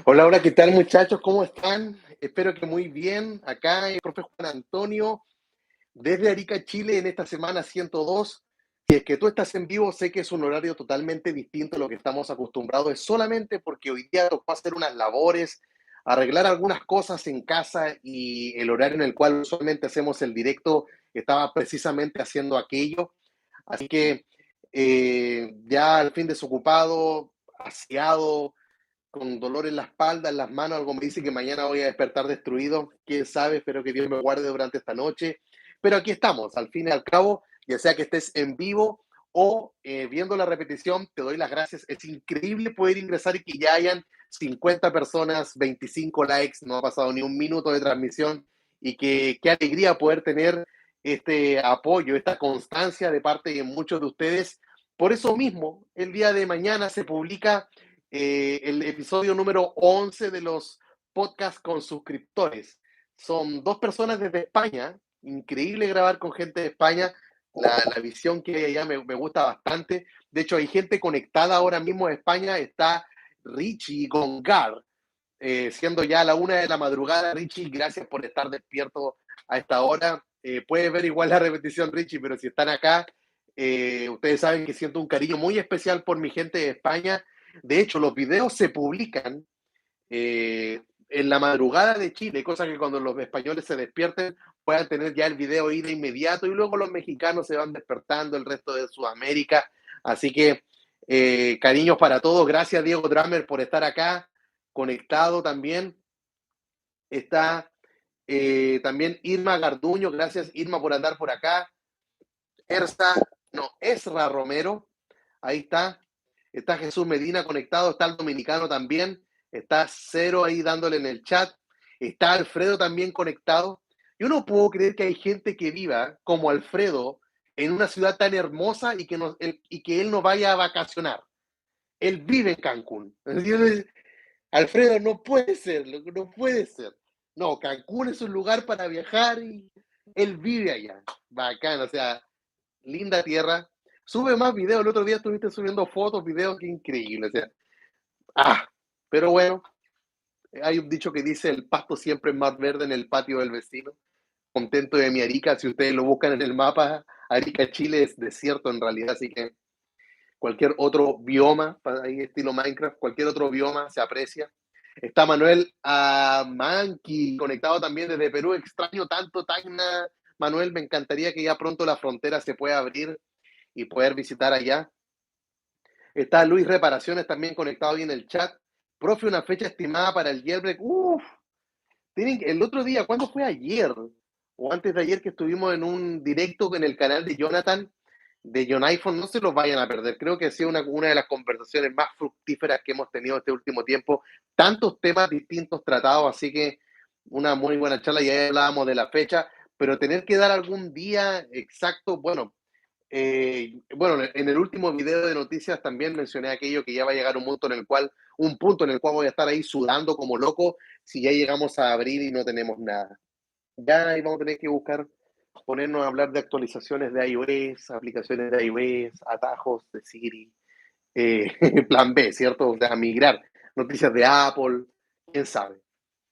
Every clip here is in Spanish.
Hola, hola, ¿qué tal muchachos? ¿Cómo están? Espero que muy bien. Acá el profe Juan Antonio, desde Arica, Chile, en esta semana 102. Si es que tú estás en vivo, sé que es un horario totalmente distinto a lo que estamos acostumbrados. Es solamente porque hoy día tocó hacer unas labores, arreglar algunas cosas en casa y el horario en el cual usualmente hacemos el directo estaba precisamente haciendo aquello. Así que ya al fin desocupado, aseado, con dolor en la espalda, en las manos, algo me dice que mañana voy a despertar destruido, quién sabe, espero que Dios me guarde durante esta noche, pero aquí estamos, al fin y al cabo, ya sea que estés en vivo o viendo la repetición, te doy las gracias, es increíble poder ingresar y que ya hayan 50 personas, 25 likes, no ha pasado ni un minuto de transmisión y que qué alegría poder tener este apoyo, esta constancia de parte de muchos de ustedes. Por eso mismo, el día de mañana se publica el episodio número 11 de los podcasts con suscriptores. Son dos personas desde España, increíble grabar con gente de España, la visión que hay allá me gusta bastante. De hecho, hay gente conectada ahora mismo de España, está Richie Gongar, siendo ya la 1 de la madrugada. Richie, gracias por estar despierto a esta hora. Puedes ver igual la repetición, Richie, pero si están acá, ustedes saben que siento un cariño muy especial por mi gente de España. De hecho, los videos se publican en la madrugada de Chile, cosa que cuando los españoles se despierten puedan tener ya el video ahí de inmediato y luego los mexicanos se van despertando, el resto de Sudamérica. Así que cariños para todos. Gracias, Diego Dramer, por estar acá conectado también. Está también Irma Garduño. Gracias, Irma, por andar por acá. Ersa, no, Esra Romero. Ahí está. Está Jesús Medina conectado, está el dominicano también, está Cero ahí dándole en el chat, está Alfredo también conectado. Yo no puedo creer que hay gente que viva como Alfredo en una ciudad tan hermosa y que él no vaya a vacacionar. Él vive en Cancún. Alfredo, no puede ser, no puede ser. No, Cancún es un lugar para viajar y él vive allá. Bacán, o sea, linda tierra. Sube más videos. El otro día estuviste subiendo fotos, videos, qué increíble. O sea, ah, pero bueno, hay un dicho que dice: el pasto siempre es más verde en el patio del vecino. Contento de mi Arica. Si ustedes lo buscan en el mapa, Arica, Chile es desierto en realidad, así que cualquier otro bioma, ahí estilo Minecraft, cualquier otro bioma se aprecia. Está Manuel Amanqui conectado también desde Perú. Extraño tanto Tacna, Manuel. Me encantaría que ya pronto la frontera se pueda abrir y poder visitar allá. Está Luis Reparaciones también conectado ahí en el chat. Profe, una fecha estimada para el jailbreak. Uf, el otro día, ¿cuándo fue ayer? O antes de ayer que estuvimos en un directo en el canal de Jonathan, de John iPhone, no se los vayan a perder. Creo que ha sido una de las conversaciones más fructíferas que hemos tenido este último tiempo. Tantos temas distintos tratados, así que una muy buena charla. Ya hablábamos de la fecha, pero tener que dar algún día exacto, bueno, en el último video de noticias también mencioné aquello que ya va a llegar un punto en el cual voy a estar ahí sudando como loco si ya llegamos a abril y no tenemos nada. Ya ahí vamos a tener que buscar, ponernos a hablar de actualizaciones de iOS, aplicaciones de iOS, atajos de Siri, plan B, ¿cierto? O sea, migrar, noticias de Apple, quién sabe.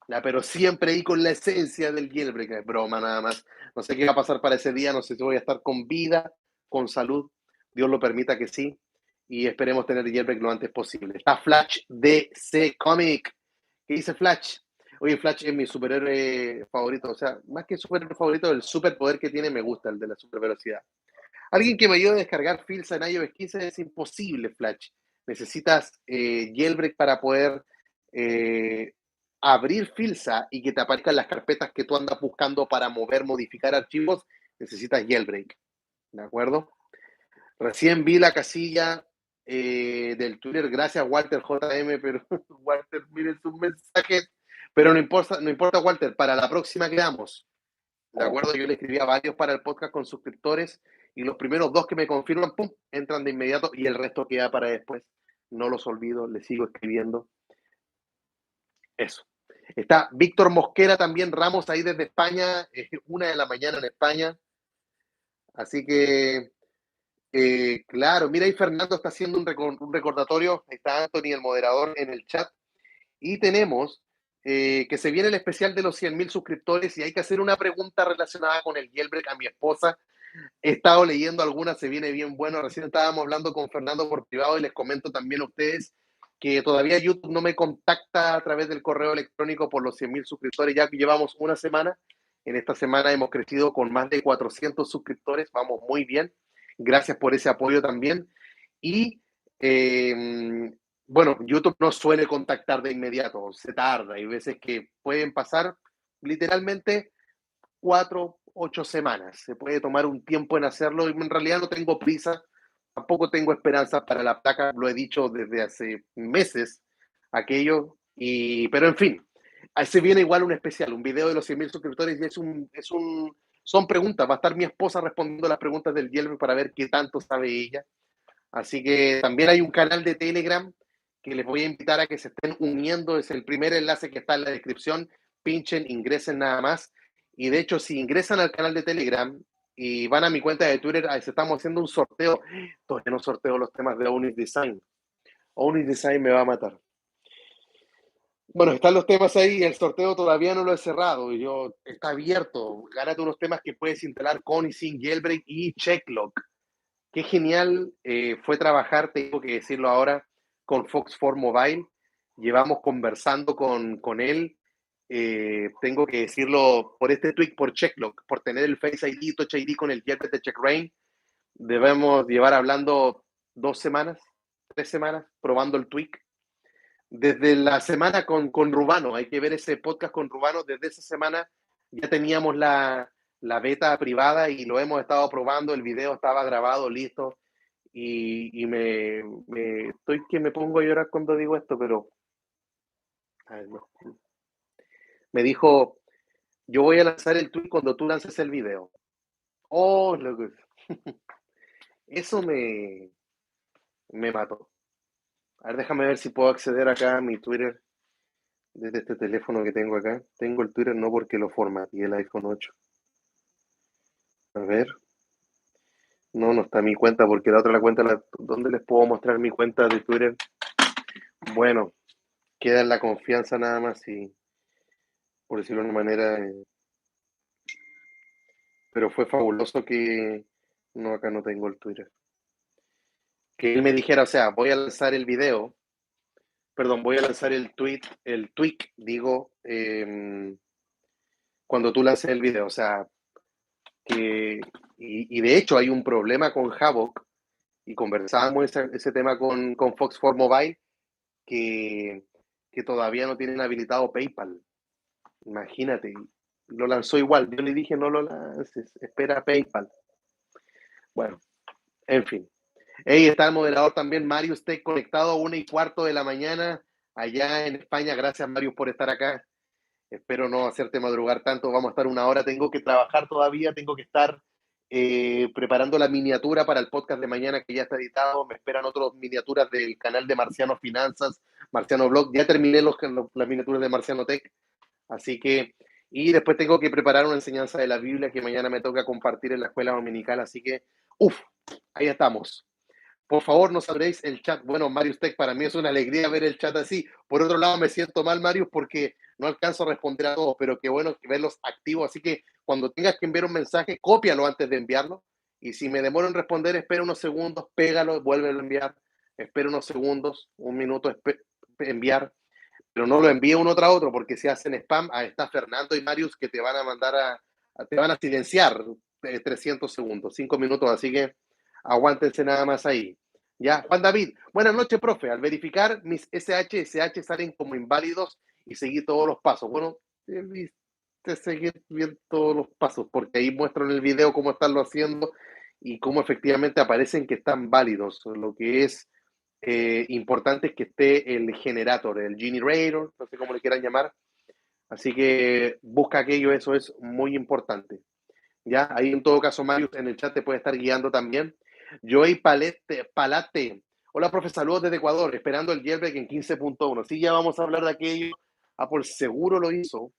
Ya, pero siempre ahí con la esencia del jailbreak, es broma nada más. No sé qué va a pasar para ese día, no sé si voy a estar con vida, con salud, Dios lo permita que sí, y esperemos tener el jailbreak lo antes posible. Está Flash DC Comic. ¿Qué dice Flash? Oye, Flash es mi superhéroe favorito, o sea, más que superhéroe favorito, el superpoder que tiene me gusta, el de la supervelocidad. Alguien que me ayude a descargar Filsa en iOS 15 es imposible, Flash. Necesitas jailbreak para poder eh, abrir Filsa y que te aparezcan las carpetas que tú andas buscando para mover, modificar archivos. Necesitas jailbreak, ¿de acuerdo? Recién vi la casilla del Twitter, gracias Walter JM, pero Walter, miren sus mensajes. Pero no importa, no importa, Walter, para la próxima quedamos. ¿De acuerdo? Yo le escribí a varios para el podcast con suscriptores y los primeros dos que me confirman, pum, entran de inmediato y el resto queda para después. No los olvido, les sigo escribiendo. Eso. Está Víctor Mosquera también, Ramos ahí desde España, 1 de la mañana en España. Así que, claro, mira ahí Fernando está haciendo un recordatorio. Está Anthony, el moderador, en el chat. Y tenemos que se viene el especial de los 100.000 suscriptores y hay que hacer una pregunta relacionada con el jailbreak a mi esposa. He estado leyendo algunas, se viene bien bueno. Recién estábamos hablando con Fernando por privado y les comento también a ustedes que todavía YouTube no me contacta a través del correo electrónico por los 100.000 suscriptores. Ya llevamos una semana. En esta semana hemos crecido con más de 400 suscriptores. Vamos muy bien. Gracias por ese apoyo también. Y bueno, YouTube no suele contactar de inmediato, se tarda. Hay veces que pueden pasar literalmente 4, 8 semanas. Se puede tomar un tiempo en hacerlo y en realidad no tengo prisa, tampoco tengo esperanza para la placa, lo he dicho desde hace meses aquello, pero en fin, ahí se viene igual un especial, un video de los 100.000 suscriptores y son preguntas, va a estar mi esposa respondiendo las preguntas del Yelme para ver qué tanto sabe ella. Así que también hay un canal de Telegram que les voy a invitar a que se estén uniendo. Es el primer enlace que está en la descripción. Pinchen, ingresen nada más. Y de hecho, si ingresan al canal de Telegram y van a mi cuenta de Twitter, ahí estamos haciendo un sorteo. Todavía no sorteo los temas de Onyx Design. Onyx Design me va a matar. Bueno, están los temas ahí. El sorteo todavía no lo he cerrado. Está abierto. Gánate unos temas que puedes instalar con y sin jailbreak y checklock. Qué genial fue trabajar, tengo que decirlo ahora, con Fox 4 Mobile. Llevamos conversando con él. Tengo que decirlo por este tweak, por Checklock, por tener el Face ID, Touch ID con el jailbreak de CheckRain. Debemos llevar hablando 2 semanas, 3 semanas, probando el tweak. Desde la semana con Rubano, hay que ver ese podcast con Rubano, desde esa semana ya teníamos la beta privada y lo hemos estado probando, el video estaba grabado, listo, y estoy que me pongo a llorar cuando digo esto, pero a ver, no. Me dijo, yo voy a lanzar el tweet cuando tú lances el video. Oh, loco. Eso me mató. A ver, déjame ver si puedo acceder acá a mi Twitter desde este teléfono que tengo acá. Tengo el Twitter no porque lo formateé el iPhone 8. A ver. No, no está mi cuenta porque la cuenta, ¿dónde les puedo mostrar mi cuenta de Twitter? Bueno, queda en la confianza nada más y, por decirlo de una manera, pero fue fabuloso que, no, acá no tengo el Twitter. Que él me dijera, o sea, voy a lanzar el video, perdón, voy a lanzar el tweet, digo, cuando tú lances el video, o sea, y de hecho hay un problema con Havoc, y conversábamos ese tema con Fox 4 Mobile, que, que todavía no tienen habilitado PayPal. Imagínate, lo lanzó igual. Yo le dije, no lo lances, espera PayPal. Bueno, en fin. Ahí está el moderador también, Marius Tech, conectado a 1:15 de la mañana, allá en España. Gracias, Marius, por estar acá. Espero no hacerte madrugar tanto. Vamos a estar una hora. Tengo que trabajar todavía, tengo que estar preparando la miniatura para el podcast de mañana que ya está editado. Me esperan otras miniaturas del canal de Marciano Finanzas, Marciano Blog. Ya terminé las miniaturas de Marciano Tech. Así que, y después tengo que preparar una enseñanza de la Biblia que mañana me toca compartir en la escuela dominical. Así que, ahí estamos. Por favor, no sabréis el chat. Bueno, Marius Tech, para mí es una alegría ver el chat así. Por otro lado, me siento mal, Marius, porque no alcanzo a responder a todos, pero qué bueno verlos activos. Así que cuando tengas que enviar un mensaje, cópialo antes de enviarlo. Y si me demoro en responder, espera unos segundos, pégalo, vuélvelo a enviar. Espera unos segundos, un minuto, enviar. Pero no lo envíe uno tras otro, porque si hacen spam, ahí está Fernando y Marius que te van a mandar te van a silenciar 300 segundos, 5 minutos. Así que aguántense nada más ahí. Ya, Juan David, buenas noches, profe. Al verificar mis SH salen como inválidos y seguí todos los pasos. Bueno, seguir bien todos los pasos, porque ahí muestran en el video cómo están lo haciendo y cómo efectivamente aparecen que están válidos. Lo que es importante es que esté el generator, el generator, no sé cómo le quieran llamar. Así que busca aquello, eso es muy importante. Ya, ahí en todo caso, Mario, en el chat te puede estar guiando también. Joey Palate. Hola, profe, saludos desde Ecuador, esperando el jailbreak en 15.1. Sí, ya vamos a hablar de aquello. Apple seguro lo hizo.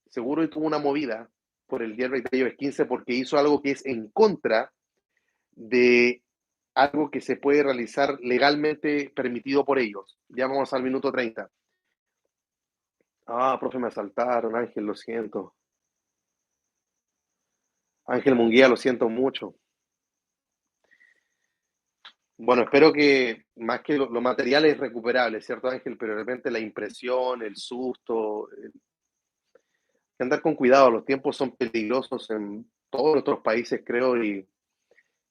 Seguro y tuvo una movida por el jailbreak de iOS 15 porque hizo algo que es en contra de algo que se puede realizar legalmente permitido por ellos. Ya vamos al minuto 30. Ah, profe, me asaltaron, Ángel, lo siento. Ángel Munguía, lo siento mucho. Bueno, espero que más que lo material es recuperable, ¿cierto, Ángel? Pero de repente la impresión, el susto, que andar con cuidado, los tiempos son peligrosos en todos nuestros países, creo, y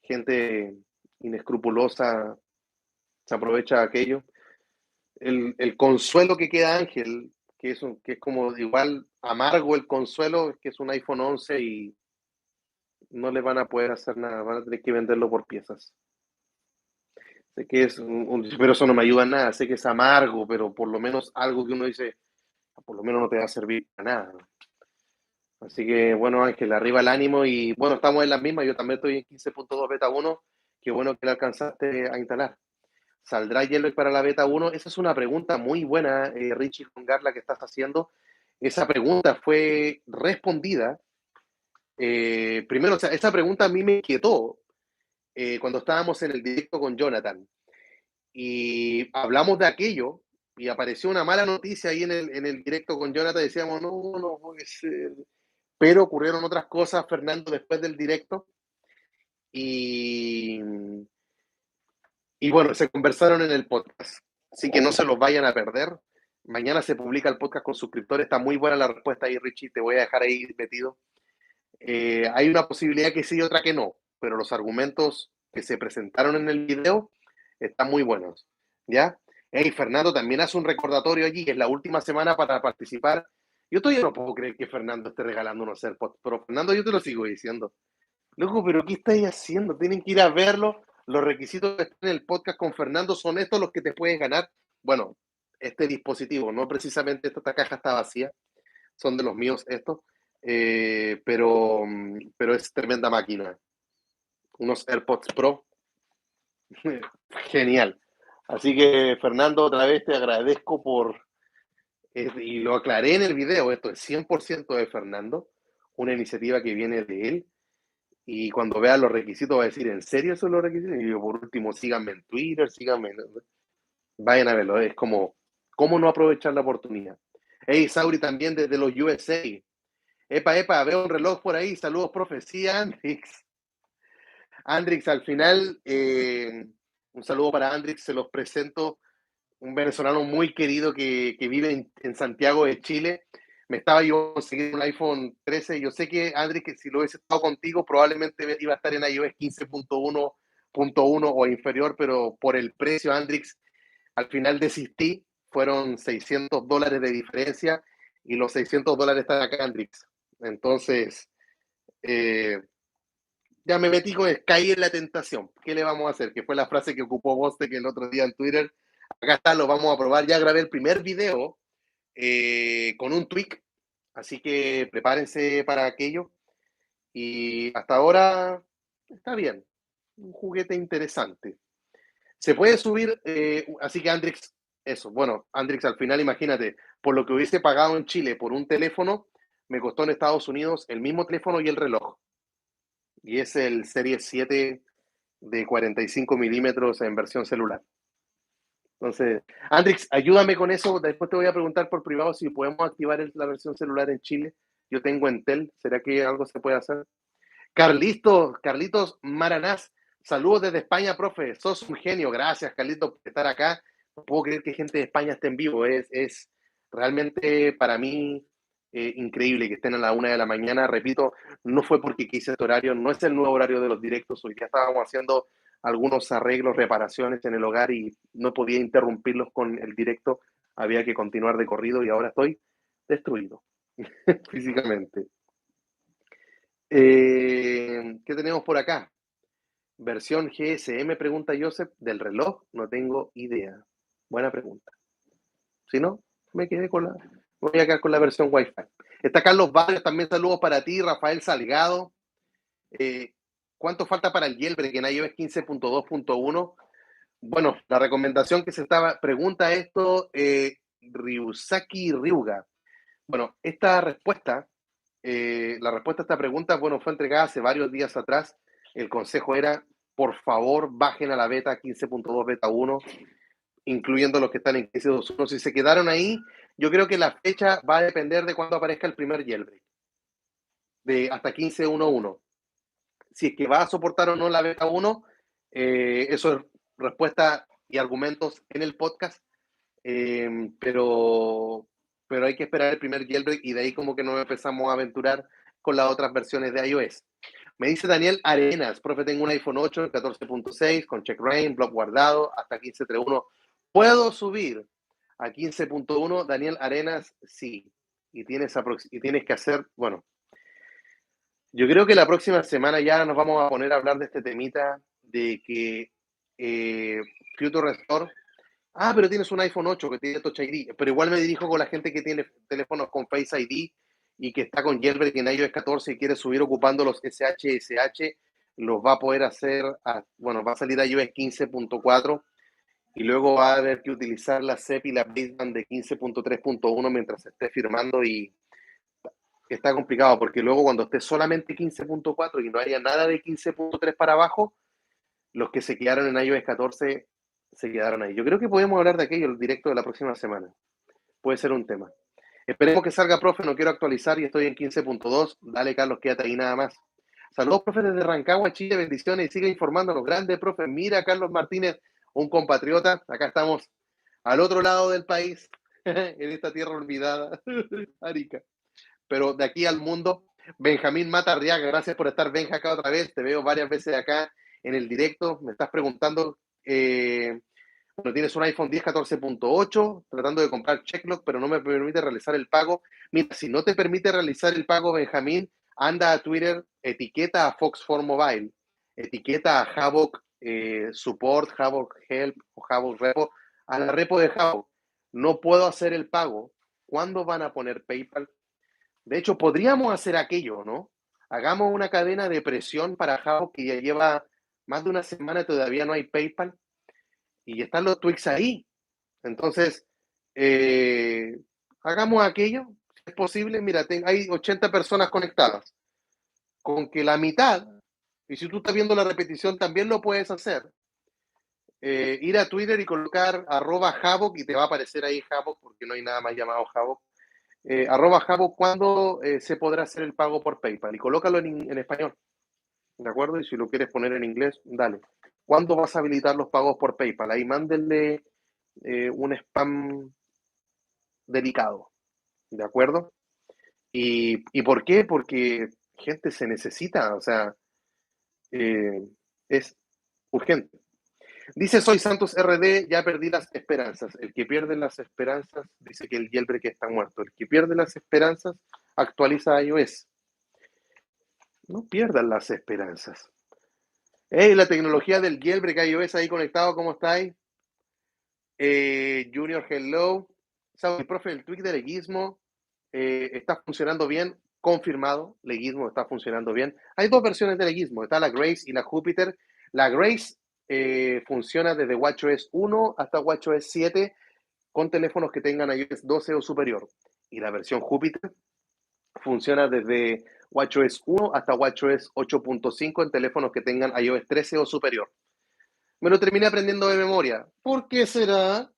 gente inescrupulosa se aprovecha de aquello. El consuelo que queda, Ángel, que es como igual amargo el consuelo, es que es un iPhone 11 y no le van a poder hacer nada, van a tener que venderlo por piezas. Sé que pero eso no me ayuda en nada, sé que es amargo, pero por lo menos algo que uno dice, por lo menos no te va a servir para nada. Así que bueno, Ángel, arriba el ánimo y bueno, estamos en la misma, yo también estoy en 15.2 beta 1, qué bueno que la alcanzaste a instalar. ¿Saldrá Yellowknife para la beta 1? Esa es una pregunta muy buena, Richie con Garla, que estás haciendo. Esa pregunta fue respondida. Primero, o sea, esa pregunta a mí me inquietó cuando estábamos en el directo con Jonathan y hablamos de aquello y apareció una mala noticia ahí en el directo con Jonathan. Decíamos, no, no puede ser. Pero ocurrieron otras cosas, Fernando, después del directo y, y bueno, se conversaron en el podcast. Así que no se los vayan a perder. Mañana se publica el podcast con suscriptores. Está muy buena la respuesta ahí, Richie. Te voy a dejar ahí metido. Hay una posibilidad que sí y otra que no, pero los argumentos que se presentaron en el video están muy buenos. ¿Ya? Hey, Fernando también hace un recordatorio allí. Es la última semana para participar. Yo todavía no puedo creer que Fernando esté regalando unos AirPods, pero Fernando, yo te lo sigo diciendo. Loco, pero ¿qué estáis haciendo? Tienen que ir a verlo. Los requisitos que están en el podcast con Fernando son estos los que te puedes ganar. Bueno, este dispositivo, no precisamente esta caja está vacía, son de los míos estos, pero es tremenda máquina. Unos AirPods Pro, genial. Así que, Fernando, otra vez te agradezco y lo aclaré en el video, esto es 100% de Fernando, una iniciativa que viene de él. Y cuando vea los requisitos va a decir, ¿en serio son los requisitos? Y yo, por último, síganme en Twitter, síganme, vayan a verlo. Es como, ¿cómo no aprovechar la oportunidad? Hey, Sauri también desde los USA. Epa, epa, veo un reloj por ahí. Saludos, profe. Sí, Andrix. Andrix, al final, un saludo para Andrix. Se los presento. Un venezolano muy querido que vive en Santiago de Chile. Me estaba yo consiguiendo un iPhone 13. Yo sé que, Andrix, que si lo hubiese estado contigo, probablemente iba a estar en iOS 15.1.1 o inferior, pero por el precio, Andrix, al final desistí. Fueron $600 de diferencia y los $600 están acá, Andrix. Entonces, eh, ya me metí con caí en la tentación. ¿Qué le vamos a hacer? Que fue la frase que ocupó Bostek el otro día en Twitter. Acá está, lo vamos a probar. Ya grabé el primer video con un tweak, así que prepárense para aquello. Y hasta ahora está bien. Un juguete interesante. Se puede subir, así que Andrix, eso. Bueno, Andrix, al final, imagínate, por lo que hubiese pagado en Chile por un teléfono, me costó en Estados Unidos el mismo teléfono y el reloj. Y es el Serie 7 de 45 milímetros en versión celular. Entonces, Andrix, ayúdame con eso. Después te voy a preguntar por privado si podemos activar la versión celular en Chile. Yo tengo Entel. ¿Será que algo se puede hacer? Carlitos Maranás. Saludos desde España, profe. Sos un genio. Gracias, Carlitos, por estar acá. No puedo creer que gente de España esté en vivo. Es realmente para mí increíble que estén a la 1 de la mañana. Repito, no fue porque quise este horario, no es el nuevo horario de los directos. Hoy día estábamos haciendo algunos arreglos, reparaciones en el hogar y no podía interrumpirlos con el directo. Había que continuar de corrido y ahora estoy destruido físicamente. ¿Qué tenemos por acá? Versión GSM, pregunta Joseph, del reloj, no tengo idea. Buena pregunta. Si no, me voy a quedar con la versión Wi-Fi. Está Carlos Vargas, también saludos para ti, Rafael Salgado. Eh, ¿Cuánto falta para el jailbreak en iOS 15.2.1? Bueno, la recomendación que se estaba, pregunta esto, Ryusaki Ryuga. Bueno, la respuesta a esta pregunta, bueno, fue entregada hace varios días atrás. El consejo era, por favor, bajen a la beta 15.2 beta 1. incluyendo los que están en 15.2.1. Si se quedaron ahí, yo creo que la fecha va a depender de cuándo aparezca el primer jailbreak, de hasta 15.1.1. Si es que va a soportar o no la beta 1, eso es respuesta y argumentos en el podcast, pero hay que esperar el primer jailbreak y de ahí como que nos empezamos a aventurar con las otras versiones de iOS. Me dice Daniel Arenas, profe, tengo un iPhone 8, 14.6, con check rain, block guardado, hasta 15.3.1. ¿Puedo subir a 15.1? Daniel Arenas, sí. Y tienes que hacer, bueno, yo creo que la próxima semana ya nos vamos a poner a hablar de este temita de que Future Restore. Ah, pero tienes un iPhone 8 que tiene Touch ID. Pero igual me dirijo con la gente que tiene teléfonos con Face ID y que está con jailbreak en iOS 14 y quiere subir ocupando los SH, los va a poder hacer, bueno, va a salir iOS 15.4 y luego va a haber que utilizar la CEP y la baseband de 15.3.1 mientras se esté firmando y está complicado porque luego cuando esté solamente 15.4 y no haya nada de 15.3 para abajo, los que se quedaron en iOS 14 se quedaron ahí. Yo creo que podemos hablar de aquello el directo de la próxima semana. Puede ser un tema. Esperemos que salga, profe. No quiero actualizar y estoy en 15.2. Dale, Carlos, quédate ahí nada más. Saludos, profe, desde Rancagua, Chile. Bendiciones y sigue informándonos. Grande, profe. Mira, Carlos Martínez, un compatriota. Acá estamos al otro lado del país, en esta tierra olvidada, Arica. Pero de aquí al mundo, Benjamín Mata Arriaga, gracias por estar, Benja, acá otra vez. Te veo varias veces acá en el directo. Me estás preguntando, bueno, tienes un iPhone 10 14.8, tratando de comprar Checklock, pero no me permite realizar el pago. Mira, si no te permite realizar el pago, Benjamín, anda a Twitter, etiqueta a Fox for Mobile, etiqueta a Havoc Support, Havoc Help o Havoc Repo, a la repo de Havoc. No puedo hacer el pago. ¿Cuándo van a poner PayPal? De hecho, podríamos hacer aquello, ¿no? Hagamos una cadena de presión para Havoc que ya lleva más de una semana y todavía no hay PayPal y están los tweaks ahí. Entonces, eh, hagamos aquello, si es posible. Mira, hay 80 personas conectadas. Con que la mitad, y si tú estás viendo la repetición, también lo puedes hacer. Ir a Twitter y colocar @Havoc y te va a aparecer ahí Havoc, porque no hay nada más llamado Havoc. @Havoc, ¿cuándo se podrá hacer el pago por PayPal? Y colócalo en español, ¿de acuerdo? Y si lo quieres poner en inglés, dale. ¿Cuándo vas a habilitar los pagos por PayPal? Ahí mándenle un spam delicado, ¿de acuerdo? ¿Y por qué? Porque gente se necesita, o sea, es urgente. Dice Soy Santos RD, ya perdí las esperanzas. El que pierde las esperanzas dice que el jailbreak está muerto. El que pierde las esperanzas actualiza iOS. No pierdan las esperanzas. Hey, la tecnología del jailbreak iOS ahí conectado, ¿cómo estáis? Junior, hello. El profe, el tweak de Leguismo está funcionando bien, confirmado. Leguismo está funcionando bien. Hay dos versiones de Leguismo, está la Grace y la Jupiter. La Grace funciona desde WatchOS 1 hasta WatchOS 7 con teléfonos que tengan iOS 12 o superior. Y la versión Jupiter funciona desde WatchOS 1 hasta WatchOS 8.5 en teléfonos que tengan iOS 13 o superior. Me lo terminé aprendiendo de memoria. ¿Por qué será?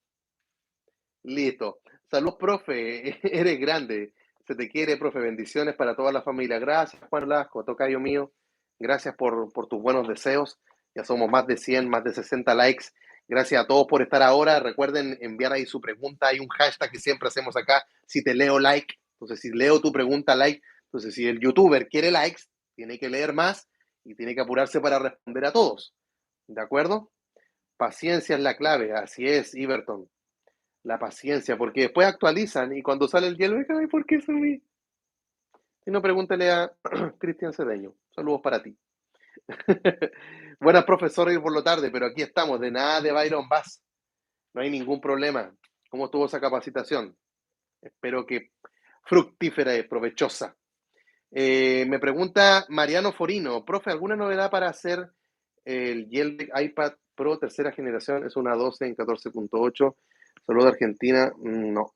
Listo. Salud, profe. Eres grande. Se te quiere, profe. Bendiciones para toda la familia. Gracias, Juan Lasco, tocayo mío. Gracias por tus buenos deseos. Ya somos más de 100, más de 60 likes. Gracias a todos por estar ahora. Recuerden enviar ahí su pregunta. Hay un hashtag que siempre hacemos acá. Si te leo like. Entonces, si leo tu pregunta, like. Entonces, si el youtuber quiere likes, tiene que leer más y tiene que apurarse para responder a todos. ¿De acuerdo? Paciencia es la clave. Así es, Iberton. La paciencia, porque después actualizan y cuando sale el hielo, ay, ¿por qué subí? Si no, pregúntale a Cristian Cedeño. Saludos para ti. Buenas, profesor, ir por lo tarde, pero aquí estamos, de nada de Byron Bass. No hay ningún problema. ¿Cómo estuvo esa capacitación? Espero que fructífera y provechosa. Me pregunta Mariano Forino, profe, ¿alguna novedad para hacer el jailbreak iPad Pro tercera generación? Es una 12 en 14.8. Saludos de Argentina. No,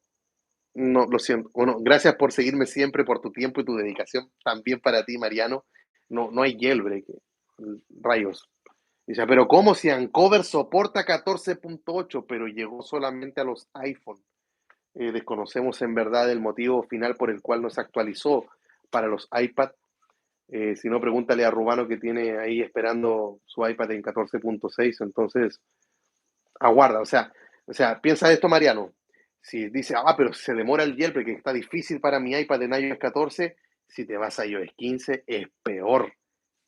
no, lo siento. Bueno, gracias por seguirme siempre, por tu tiempo y tu dedicación. También para ti, Mariano. No, no hay jailbreak. Rayos. Dice, pero ¿cómo si Ancover soporta 14.8, pero llegó solamente a los iPhone? Desconocemos en verdad el motivo final por el cual no se actualizó para los iPad. Si no, pregúntale a Rubano que tiene ahí esperando su iPad en 14.6. Entonces, aguarda. O sea, piensa esto, Mariano. Si dice, pero se demora el jailbreak, que está difícil para mi iPad en iOS 14, si te vas a iOS 15, es peor.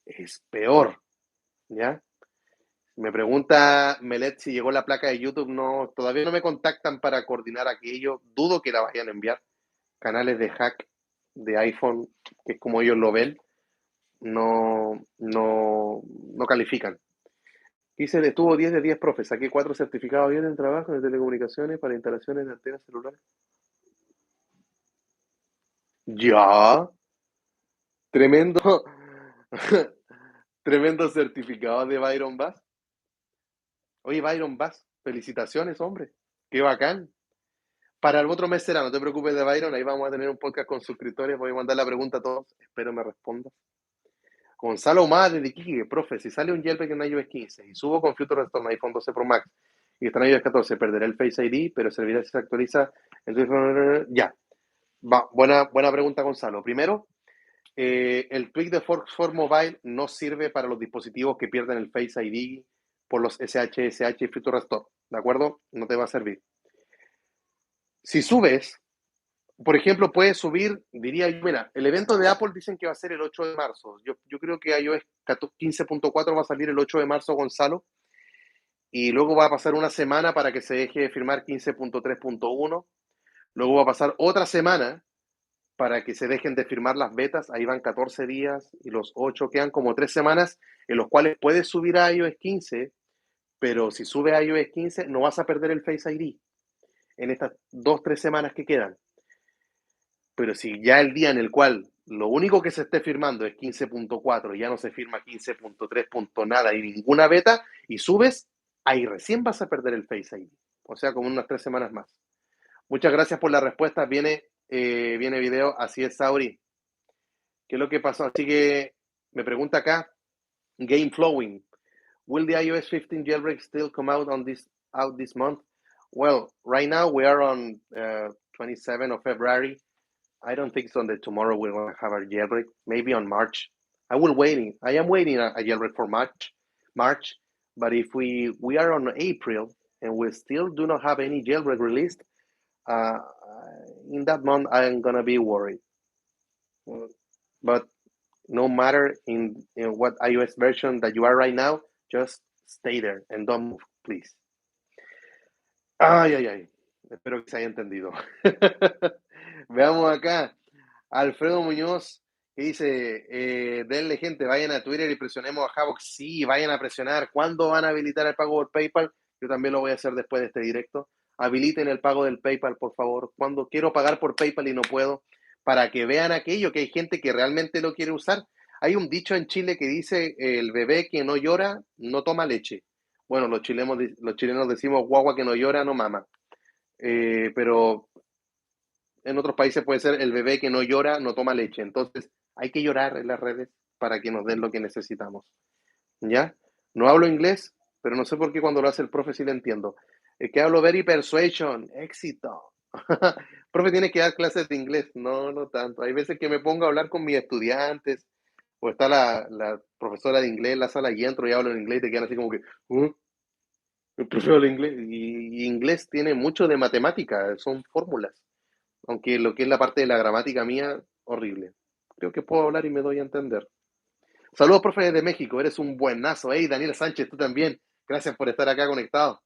Es peor. ¿Ya? Me pregunta Melet si llegó la placa de YouTube. No, todavía no me contactan para coordinar aquello. Dudo que la vayan a enviar. Canales de hack de iPhone, que es como ellos lo ven, no califican. Dice, estuvo 10 de 10, profe. Saqué 4 certificados bien en trabajo de telecomunicaciones para instalaciones de antenas celulares. Ya, tremendo, tremendo certificado de Byron Bass. Oye, Byron Bass, felicitaciones, hombre. Qué bacán. Para el otro mes será, no te preocupes de Byron, ahí vamos a tener un podcast con suscriptores, voy a mandar la pregunta a todos, espero me respondas. Gonzalo Humada desde Iquique, profe, si sale un jailbreak en iOS 15 y subo con Future Restore iPhone 12 Pro Max y está en iOS 14, perderá el Face ID, pero servirá si se actualiza. Entonces, ya, buena pregunta, Gonzalo. Primero, el tweak de Forks for Mobile no sirve para los dispositivos que pierden el Face ID por los SHSH y Future Restore, ¿de acuerdo? No te va a servir. Si subes, por ejemplo, puedes subir, diría yo, mira, el evento de Apple dicen que va a ser el 8 de marzo. Yo creo que iOS 15.4 va a salir el 8 de marzo, Gonzalo, y luego va a pasar una semana para que se deje de firmar 15.3.1. Luego va a pasar otra semana para que se dejen de firmar las betas. Ahí van 14 días y los 8 quedan como 3 semanas en los cuales puedes subir a iOS 15, pero si sube a iOS 15 no vas a perder el Face ID en estas 2-3 semanas que quedan. Pero si ya el día en el cual lo único que se esté firmando es 15.4, ya no se firma 15.3. Nada y ninguna beta, y subes, ahí recién vas a perder el Face ID. O sea, como unas 3 semanas más. Muchas gracias por la respuesta. Viene video. Así es, Sauri. ¿Qué es lo que pasó? Así que me pregunta acá, Game Flowing. Will the iOS 15 jailbreak still come out this month? Well, right now we are on 27th of February. I don't think so that tomorrow we're going to have a jailbreak. Maybe on March. I am waiting a jailbreak for March. But if we are on April and we still do not have any jailbreak released, uh, in that month I'm gonna be worried. But no matter in what iOS version that you are right now, just stay there and don't move, please. Ay. Espero que se haya entendido. Veamos acá. Alfredo Muñoz, que dice, denle gente, vayan a Twitter y presionemos a Havoc. Sí, vayan a presionar. ¿Cuándo van a habilitar el pago por PayPal? Yo también lo voy a hacer después de este directo. Habiliten el pago del PayPal, por favor. Cuando quiero pagar por PayPal y no puedo, para que vean aquello, que hay gente que realmente lo quiere usar. Hay un dicho en Chile que dice, el bebé que no llora, no toma leche. Bueno, los chilenos decimos, guagua que no llora, no mama. Pero en otros países puede ser el bebé que no llora, no toma leche. Entonces, hay que llorar en las redes para que nos den lo que necesitamos. ¿Ya? No hablo inglés, pero no sé por qué cuando lo hace el profe sí le entiendo. Es que hablo very persuasion, éxito. Profe, tiene que dar clases de inglés. No tanto. Hay veces que me pongo a hablar con mis estudiantes o está la profesora de inglés en la sala y entro y hablo en inglés y te quedan así como que, el profe habla inglés. Y inglés tiene mucho de matemática, son fórmulas. Aunque lo que es la parte de la gramática mía, horrible. Creo que puedo hablar y me doy a entender. Saludos, profe de México, eres un buenazo. Hey, Daniel Sánchez, tú también. Gracias por estar acá conectado.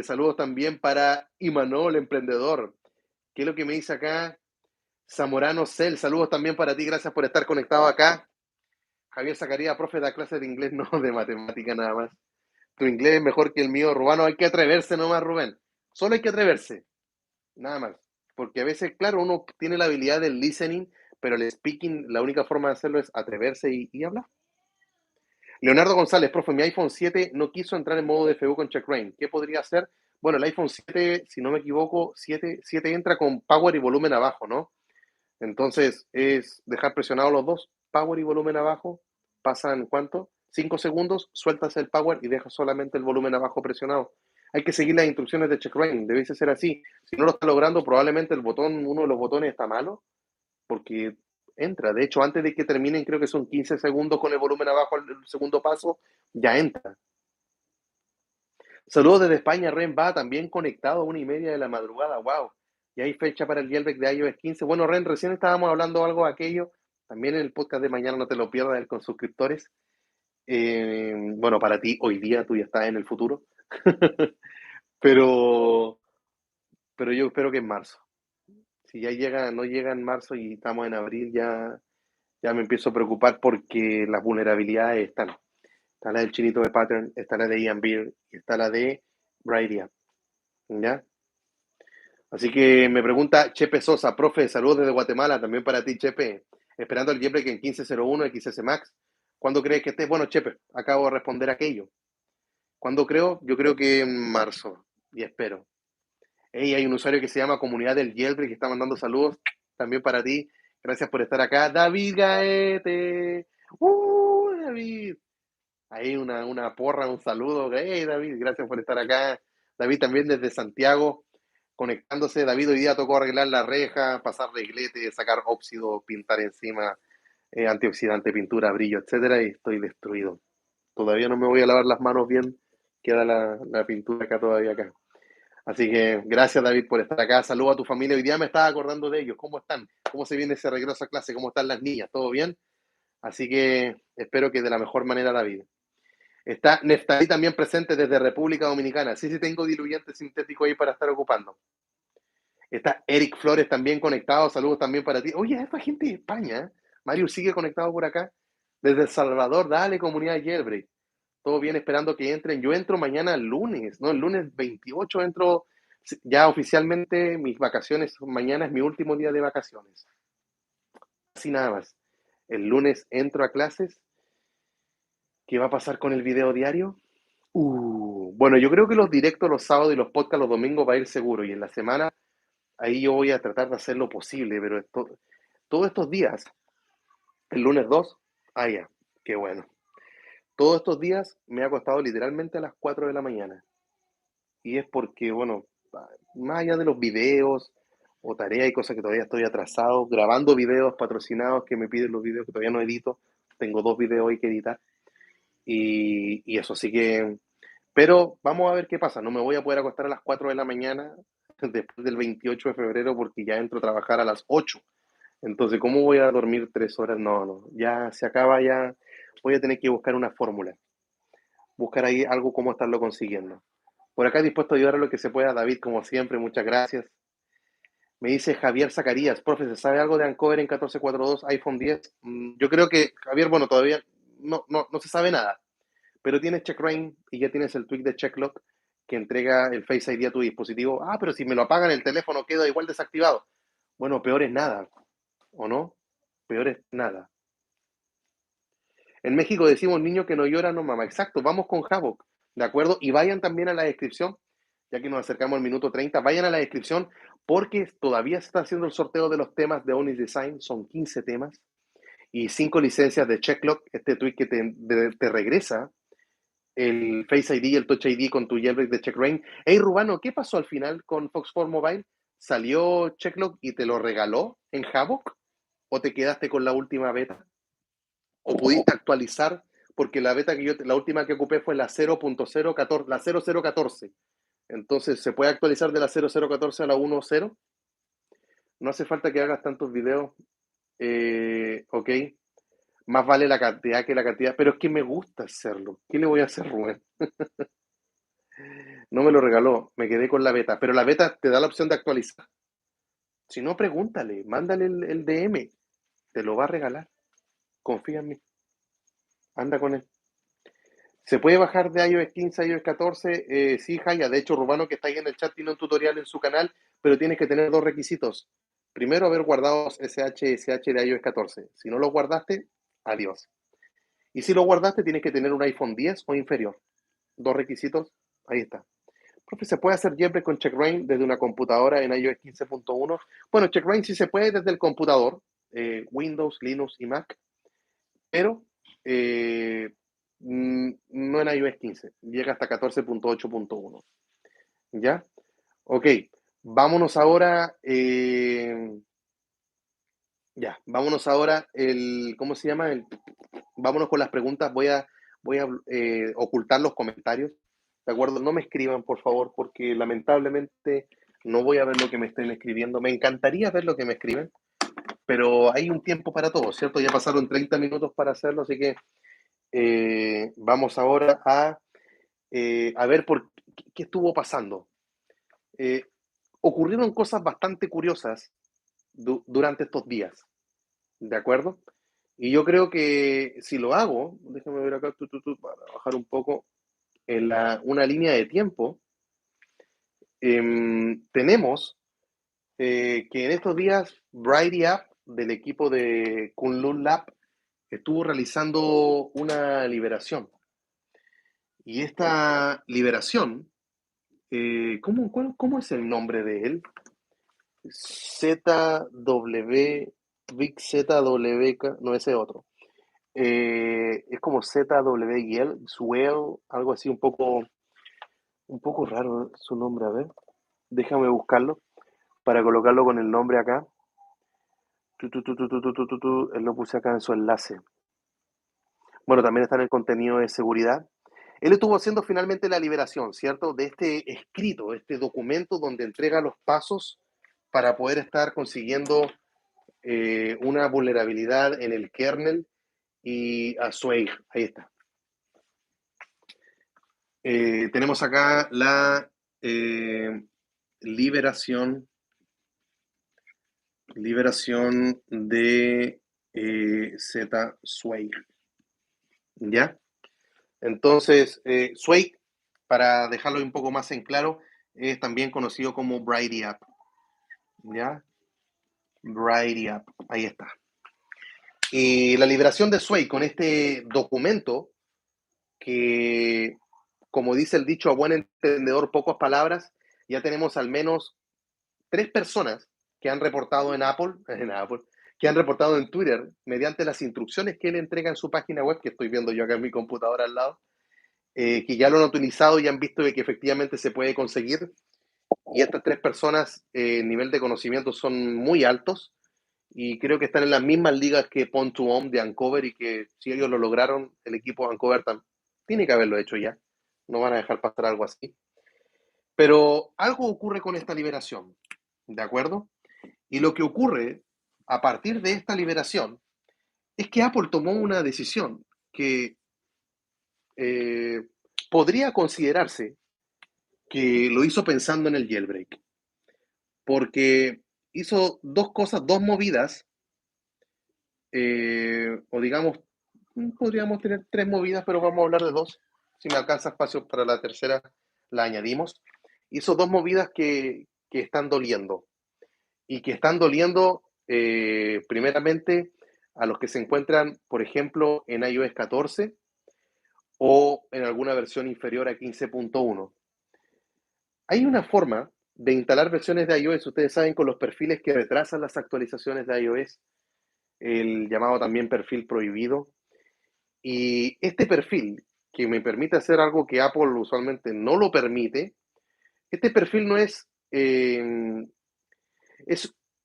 Saludos también para Imanol, emprendedor. ¿Qué es lo que me dice acá? Zamorano Cel, saludos también para ti, gracias por estar conectado acá. Javier Zacarías, profe, da clases de inglés, no de matemática nada más. Tu inglés es mejor que el mío, Rubano, hay que atreverse nomás, Rubén. Solo hay que atreverse, nada más. Porque a veces, claro, uno tiene la habilidad del listening, pero el speaking, la única forma de hacerlo es atreverse y hablar. Leonardo González, profe, mi iPhone 7 no quiso entrar en modo DFU con checkra. ¿Qué podría hacer? Bueno, el iPhone 7, si no me equivoco, 7 entra con power y volumen abajo, ¿no? Entonces es dejar presionados los dos, power y volumen abajo, pasan ¿cuánto? 5 segundos, sueltas el power y dejas solamente el volumen abajo presionado. Hay que seguir las instrucciones de checkra. Debe ser así. Si no lo está logrando, probablemente uno de los botones está malo, porque entra. De hecho, antes de que terminen, creo que son 15 segundos con el volumen abajo al segundo paso, ya entra. Saludos desde España, Ren va también conectado a 1:30 de la madrugada. Wow. Y hay fecha para el jailbreak de iOS 15. Bueno, Ren, recién estábamos hablando algo de aquello. También en el podcast de mañana, no te lo pierdas, con suscriptores. Bueno, para ti, hoy día tú ya estás en el futuro. pero, pero yo espero que en marzo. Si ya no llega en marzo y estamos en abril, ya me empiezo a preocupar porque las vulnerabilidades están. Está la del chinito de Pattern, está la de Ian Beer, y está la de Brighteon, ¿ya? Así que me pregunta Chepe Sosa, profe, saludos desde Guatemala, también para ti, Chepe. Esperando el jailbreak en 15.01 XS Max. ¿Cuándo crees que estés? Bueno, Chepe, acabo de responder aquello. ¿Cuándo creo? Yo creo que en marzo, y espero. Hey, hay un usuario que se llama Comunidad del Jailbreak que está mandando saludos también para ti. Gracias por estar acá. David Gaete. David. Ahí una porra, un saludo. Hey, David, gracias por estar acá. David también desde Santiago, conectándose. David, hoy día tocó arreglar la reja, pasar reglete, sacar óxido, pintar encima, antioxidante, pintura, brillo, etcétera, y estoy destruido. Todavía no me voy a lavar las manos bien. Queda la pintura acá todavía acá. Así que gracias, David, por estar acá. Saludos a tu familia. Hoy día me estaba acordando de ellos. ¿Cómo están? ¿Cómo se viene ese regreso a clase? ¿Cómo están las niñas? ¿Todo bien? Así que espero que de la mejor manera, David. Está Neftalí también presente desde República Dominicana. Sí, sí, tengo diluyente sintético ahí para estar ocupando. Está Eric Flores también conectado. Saludos también para ti. Oye, esta gente de España. Mario sigue conectado por acá. Desde El Salvador, dale, comunidad Jailbreak. Todo bien, esperando que entren. Yo entro mañana lunes, ¿no? El lunes 28 entro ya oficialmente. Mis vacaciones, mañana es mi último día de vacaciones. Así nada más. El lunes entro a clases. ¿Qué va a pasar con el video diario? Bueno, yo creo que los directos los sábados y los podcasts los domingos va a ir seguro. Y en la semana, ahí yo voy a tratar de hacer lo posible. Pero todos estos días, el lunes 2, ya, qué bueno. Todos estos días me ha acostado literalmente a las 4 de la mañana. Y es porque, bueno, más allá de los videos o tareas y cosas que todavía estoy atrasado, grabando videos patrocinados que me piden los videos que todavía no edito. Tengo 2 videos hoy que editar. Y eso sí que... Pero vamos a ver qué pasa. No me voy a poder acostar a las 4 de la mañana después del 28 de febrero porque ya entro a trabajar a las 8. Entonces, ¿cómo voy a dormir 3 horas? No, no. Ya se acaba, ya voy a tener que buscar una fórmula. Buscar ahí algo cómo estarlo consiguiendo. Por acá dispuesto a ayudar a lo que se pueda, David, como siempre, muchas gracias. Me dice Javier Zacarías, profe, ¿se sabe algo de Ancover en 1442 iPhone 10? Yo creo que, Javier, bueno, todavía no se sabe nada, pero tienes CheckRain y ya tienes el tweak de CheckLock que entrega el Face ID a tu dispositivo. Ah, pero si me lo apagan el teléfono queda igual desactivado. Bueno, peor es nada, ¿o no? Peor es nada. En México decimos niño que no llora, no mama. Exacto, vamos con Havoc, ¿de acuerdo? Y vayan también a la descripción, ya que nos acercamos al minuto 30, vayan a la descripción porque todavía se está haciendo el sorteo de los temas de Onis Design, son 15 temas y 5 licencias de CheckLock, este tweet que te regresa el Face ID y el Touch ID con tu jailbreak de CheckRain. Hey, Rubano, ¿qué pasó al final con Fox 4 Mobile? ¿Salió CheckLock y te lo regaló en Havoc? ¿O te quedaste con la última beta? ¿O pudiste actualizar? Porque la beta la última que ocupé fue la 0.014, la 0014. Entonces, ¿se puede actualizar de la 0014 a la 10? No hace falta que hagas tantos videos. Ok. Más vale la cantidad que la cantidad. Pero es que me gusta hacerlo. ¿Qué le voy a hacer, Rubén? No me lo regaló. Me quedé con la beta. Pero la beta te da la opción de actualizar. Si no, pregúntale. Mándale el DM. Te lo va a regalar. Confía en mí. Anda con él. ¿Se puede bajar de iOS 15 a iOS 14? Sí, Jaya. De hecho, Rubano, que está ahí en el chat, tiene un tutorial en su canal, pero tienes que tener 2 requisitos. Primero, haber guardado SH de iOS 14. Si no lo guardaste, adiós. Y si lo guardaste, tienes que tener un iPhone 10 o inferior. 2 requisitos, ahí está. Profe, ¿se puede hacer jailbreak con CheckRain desde una computadora en iOS 15.1? Bueno, CheckRain sí se puede desde el computador, Windows, Linux y Mac, pero No en iOS 15, llega hasta 14.8.1. ¿Ya? Ok, vámonos ahora, vámonos ahora, ¿cómo se llama? Vámonos con las preguntas, voy a ocultar los comentarios, ¿de acuerdo? No me escriban, por favor, porque lamentablemente no voy a ver lo que me estén escribiendo. Me encantaría ver lo que me escriben, pero hay un tiempo para todo, ¿cierto? Ya pasaron 30 minutos para hacerlo, así que vamos ahora a ver qué estuvo pasando. Eh, Ocurrieron cosas bastante curiosas durante estos días, ¿de acuerdo? Y yo creo que si lo hago, déjame ver acá, para bajar un poco en una línea de tiempo, tenemos que en estos días Brighty App del equipo de Kunlun Lab estuvo realizando una liberación. Y esta liberación, ¿cómo es el nombre de él? ZW, Big ZW, no, ese otro. Es como ZWL, Swell, algo así un poco raro su nombre, a ver. Déjame buscarlo para colocarlo con el nombre acá. Él lo puse acá en su enlace. Bueno, también está en el contenido de seguridad. Él estuvo haciendo finalmente la liberación, ¿cierto? De este escrito, este documento donde entrega los pasos para poder estar consiguiendo una vulnerabilidad en el kernel y a Sway. Ahí está. Tenemos acá la liberación de Z-Sway. ¿Ya? Entonces, Sway, para dejarlo un poco más en claro, es también conocido como Brighty App. ¿Ya? Brighty App. Ahí está. Y la liberación de Sway con este documento que, como dice el dicho a buen entendedor, pocas palabras, ya tenemos al menos 3 personas que han reportado que han reportado en Twitter mediante las instrucciones que él entrega en su página web, que estoy viendo yo acá en mi computadora al lado, que ya lo han utilizado y han visto de que efectivamente se puede conseguir. Y estas 3 personas, nivel de conocimiento son muy altos y creo que están en las mismas ligas que Pond2Home de Uncover y que si ellos lo lograron, el equipo de Uncover tiene que haberlo hecho ya. No van a dejar pasar algo así. Pero algo ocurre con esta liberación, ¿de acuerdo? Y lo que ocurre a partir de esta liberación es que Apple tomó una decisión que eh, podría considerarse que lo hizo pensando en el jailbreak, porque hizo dos cosas, dos movidas, o digamos, podríamos tener 3 movidas, pero vamos a hablar de 2. Si me alcanza espacio para la tercera, la añadimos. Hizo 2 movidas que están doliendo, y que están doliendo primeramente a los que se encuentran, por ejemplo, en iOS 14 o en alguna versión inferior a 15.1. Hay una forma de instalar versiones de iOS, ustedes saben, con los perfiles que retrasan las actualizaciones de iOS, el llamado también perfil prohibido. Y este perfil, que me permite hacer algo que Apple usualmente no lo permite, este perfil no es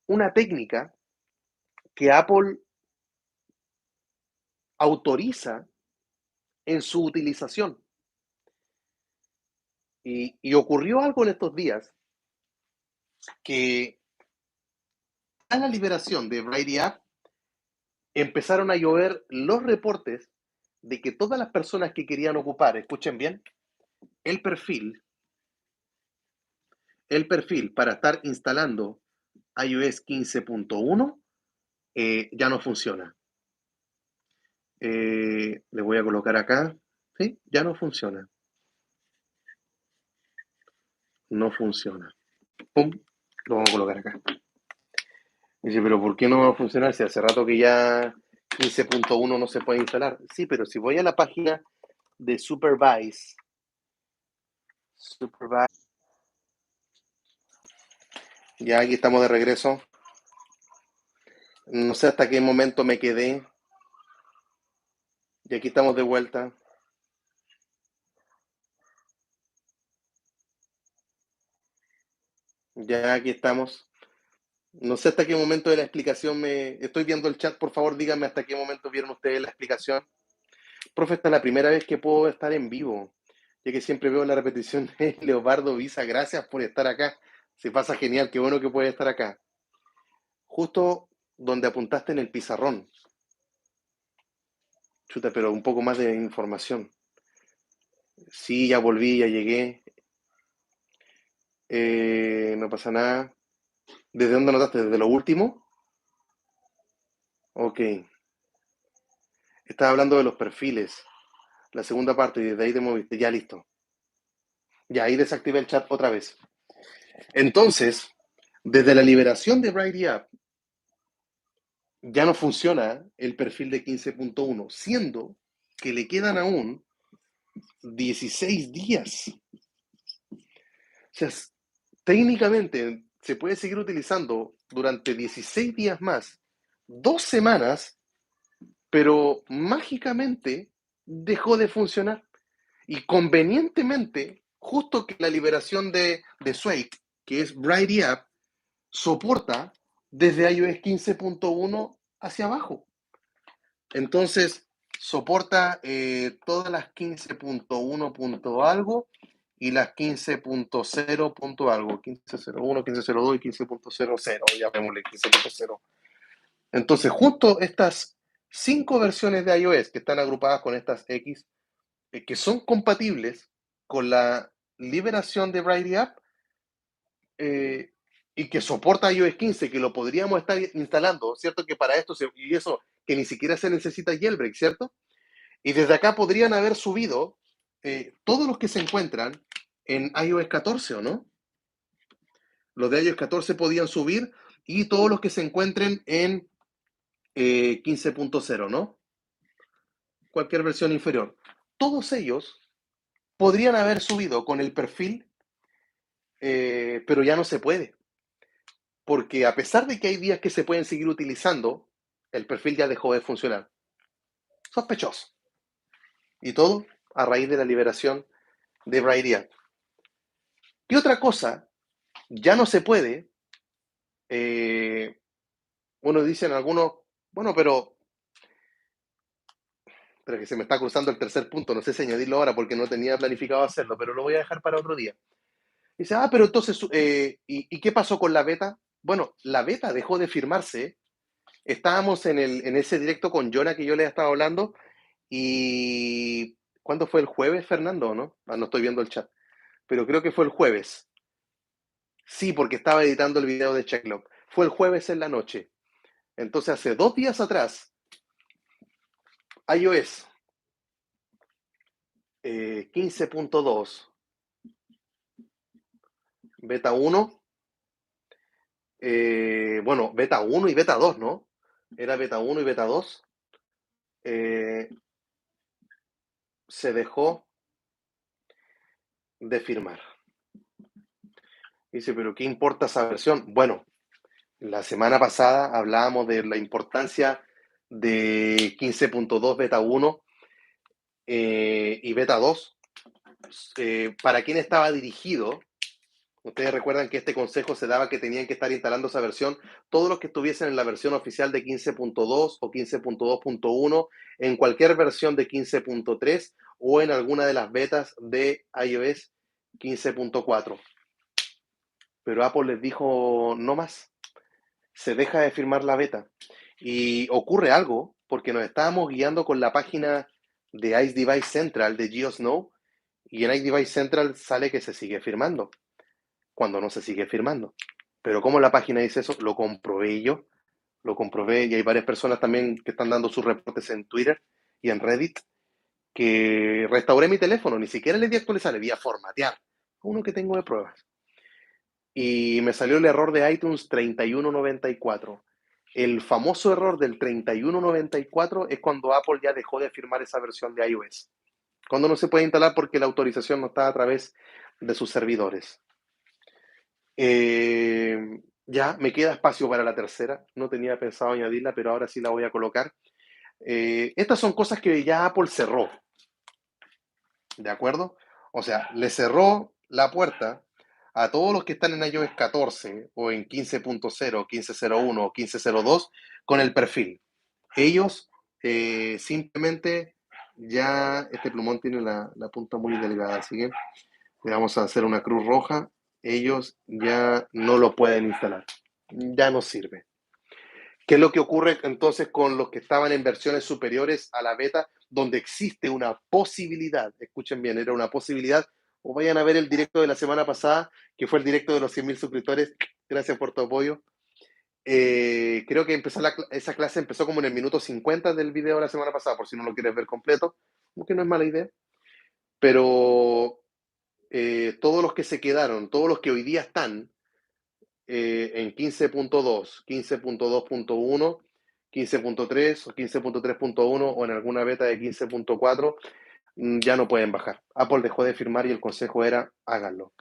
una técnica que Apple autoriza en su utilización. Y ocurrió algo en estos días que a la liberación de Brighty App empezaron a llover los reportes de que todas las personas que querían ocupar, escuchen bien, el perfil, para estar instalando iOS 15.1 ya no funciona. Le voy a colocar acá, ¿sí? Ya no funciona. No funciona. Pum, lo vamos a colocar acá. Dice, pero ¿por qué no va a funcionar si hace rato que ya 15.1 no se puede instalar? Sí, pero si voy a la página de Supervise, ya aquí estamos de regreso. No sé hasta qué momento me quedé. Y aquí estamos de vuelta. Ya aquí estamos. No sé hasta qué momento de la explicación Estoy viendo el chat, por favor, díganme hasta qué momento vieron ustedes la explicación. Profe, esta es la primera vez que puedo estar en vivo, ya que siempre veo la repetición de Leopardo Visa. Gracias por estar acá. Se pasa genial, qué bueno que puede estar acá. Justo donde apuntaste en el pizarrón. Chuta, pero un poco más de información. Sí, ya volví, ya llegué. No pasa nada. ¿Desde dónde notaste? ¿Desde lo último? Ok. Estaba hablando de los perfiles. La segunda parte, y desde ahí te moviste. Ya listo. Ya ahí desactivé el chat otra vez. Entonces, desde la liberación de Brighty App, ya no funciona el perfil de 15.1, siendo que le quedan aún 16 días. O sea, técnicamente se puede seguir utilizando durante 16 días más, 2 semanas, pero mágicamente dejó de funcionar. Y convenientemente, justo que la liberación de Sway, que es Brighty App, soporta desde iOS 15.1 hacia abajo. Entonces, soporta todas las 15.1 punto algo y las 15.0 punto algo, 15.01, 15.02 y 15.00, llamémosle 15.0. Entonces, justo estas 5 versiones de iOS que están agrupadas con estas X, que son compatibles con la liberación de Brighty App, eh, y que soporta iOS 15, que lo podríamos estar instalando, ¿cierto? Que para esto, y eso, que ni siquiera se necesita jailbreak, ¿cierto? Y desde acá podrían haber subido todos los que se encuentran en iOS 14, ¿o no? Los de iOS 14 podían subir y todos los que se encuentren en 15.0, ¿no? Cualquier versión inferior. Todos ellos podrían haber subido con el perfil, pero ya no se puede. Porque a pesar de que hay días que se pueden seguir utilizando, el perfil ya dejó de funcionar. Sospechoso. Y todo a raíz de la liberación de Brighty App. ¿Qué otra cosa ya no se puede? Bueno, dicen algunos, bueno, pero que se me está cruzando el tercer punto, no sé si añadirlo ahora porque no tenía planificado hacerlo, pero lo voy a dejar para otro día. Dice, pero entonces, ¿y qué pasó con la beta? Bueno, la beta dejó de firmarse. Estábamos en ese directo con Jonah que yo le estaba hablando. Y ¿cuándo fue el jueves, Fernando, no? No estoy viendo el chat, pero creo que fue el jueves. Sí, porque estaba editando el video de Checklog. Fue el jueves en la noche. Entonces, hace 2 días atrás, iOS 15.2, beta 1, bueno, beta 1 y beta 2, ¿no? Era beta 1 y beta 2. eh, Se dejó de firmar. Dice, pero ¿qué importa esa versión? Bueno, la semana pasada hablábamos de la importancia de 15.2 beta 1 y beta 2. ¿Para quién estaba dirigido? Ustedes recuerdan que este consejo se daba que tenían que estar instalando esa versión todos los que estuviesen en la versión oficial de 15.2 o 15.2.1, en cualquier versión de 15.3 o en alguna de las betas de iOS 15.4. Pero Apple les dijo no más. Se deja de firmar la beta. Y ocurre algo, porque nos estábamos guiando con la página de Ice Device Central de GeoSnow, y en Ice Device Central sale que se sigue firmando, cuando no se sigue firmando. Pero como la página dice eso, lo comprobé yo, lo comprobé, y hay varias personas también que están dando sus reportes en Twitter y en Reddit, que restauré mi teléfono, ni siquiera le di a actualizar, le di a formatear, uno que tengo de pruebas. Y me salió el error de iTunes 3194. El famoso error del 3194 es cuando Apple ya dejó de firmar esa versión de iOS. Cuando no se puede instalar porque la autorización no está a través de sus servidores. Ya me queda espacio para la tercera. No tenía pensado añadirla, pero ahora sí la voy a colocar. Estas son cosas que ya Apple cerró. ¿De acuerdo? O sea, le cerró la puerta a todos los que están en iOS 14 o en 15.0, 15.01 o 15.02 con el perfil. Ellos simplemente ya, este plumón tiene la punta muy delgada, así que le vamos a hacer una cruz roja. Ellos ya no lo pueden instalar, ya no sirve. ¿Qué es lo que ocurre entonces con los que estaban en versiones superiores a la beta, donde existe una posibilidad? Escuchen bien, era una posibilidad. O vayan a ver el directo de la semana pasada, que fue el directo de los 100.000 suscriptores. Gracias por tu apoyo. Creo que esa clase empezó como en el minuto 50 del video de la semana pasada, por si no lo quieres ver completo, que no es mala idea. Pero todos los que se quedaron, todos los que hoy día están en 15.2, 15.2.1, 15.3 o 15.3.1 o en alguna beta de 15.4, ya no pueden bajar. Apple dejó de firmar y el consejo era háganlo.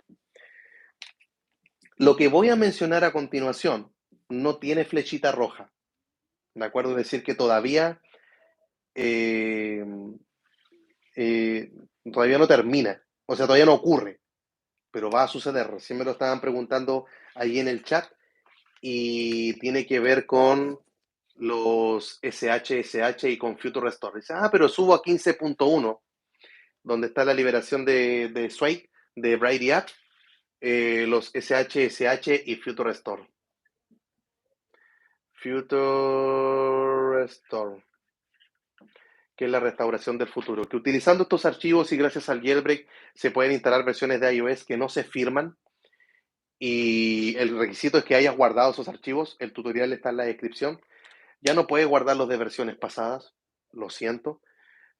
Lo que voy a mencionar a continuación no tiene flechita roja. Me acuerdo de decir que todavía todavía no termina, o sea, todavía no ocurre, pero va a suceder. Recién me lo estaban preguntando ahí en el chat y tiene que ver con los SH y con Future Restore. Dice, pero subo a 15.1, donde está la liberación de Sway, de Brighty App, los SH y Future Restore. Future Restore, que es la restauración del futuro. Que utilizando estos archivos y gracias al jailbreak se pueden instalar versiones de iOS que no se firman. Y el requisito es que hayas guardado esos archivos. El tutorial está en la descripción. Ya no puedes guardarlos de versiones pasadas. Lo siento.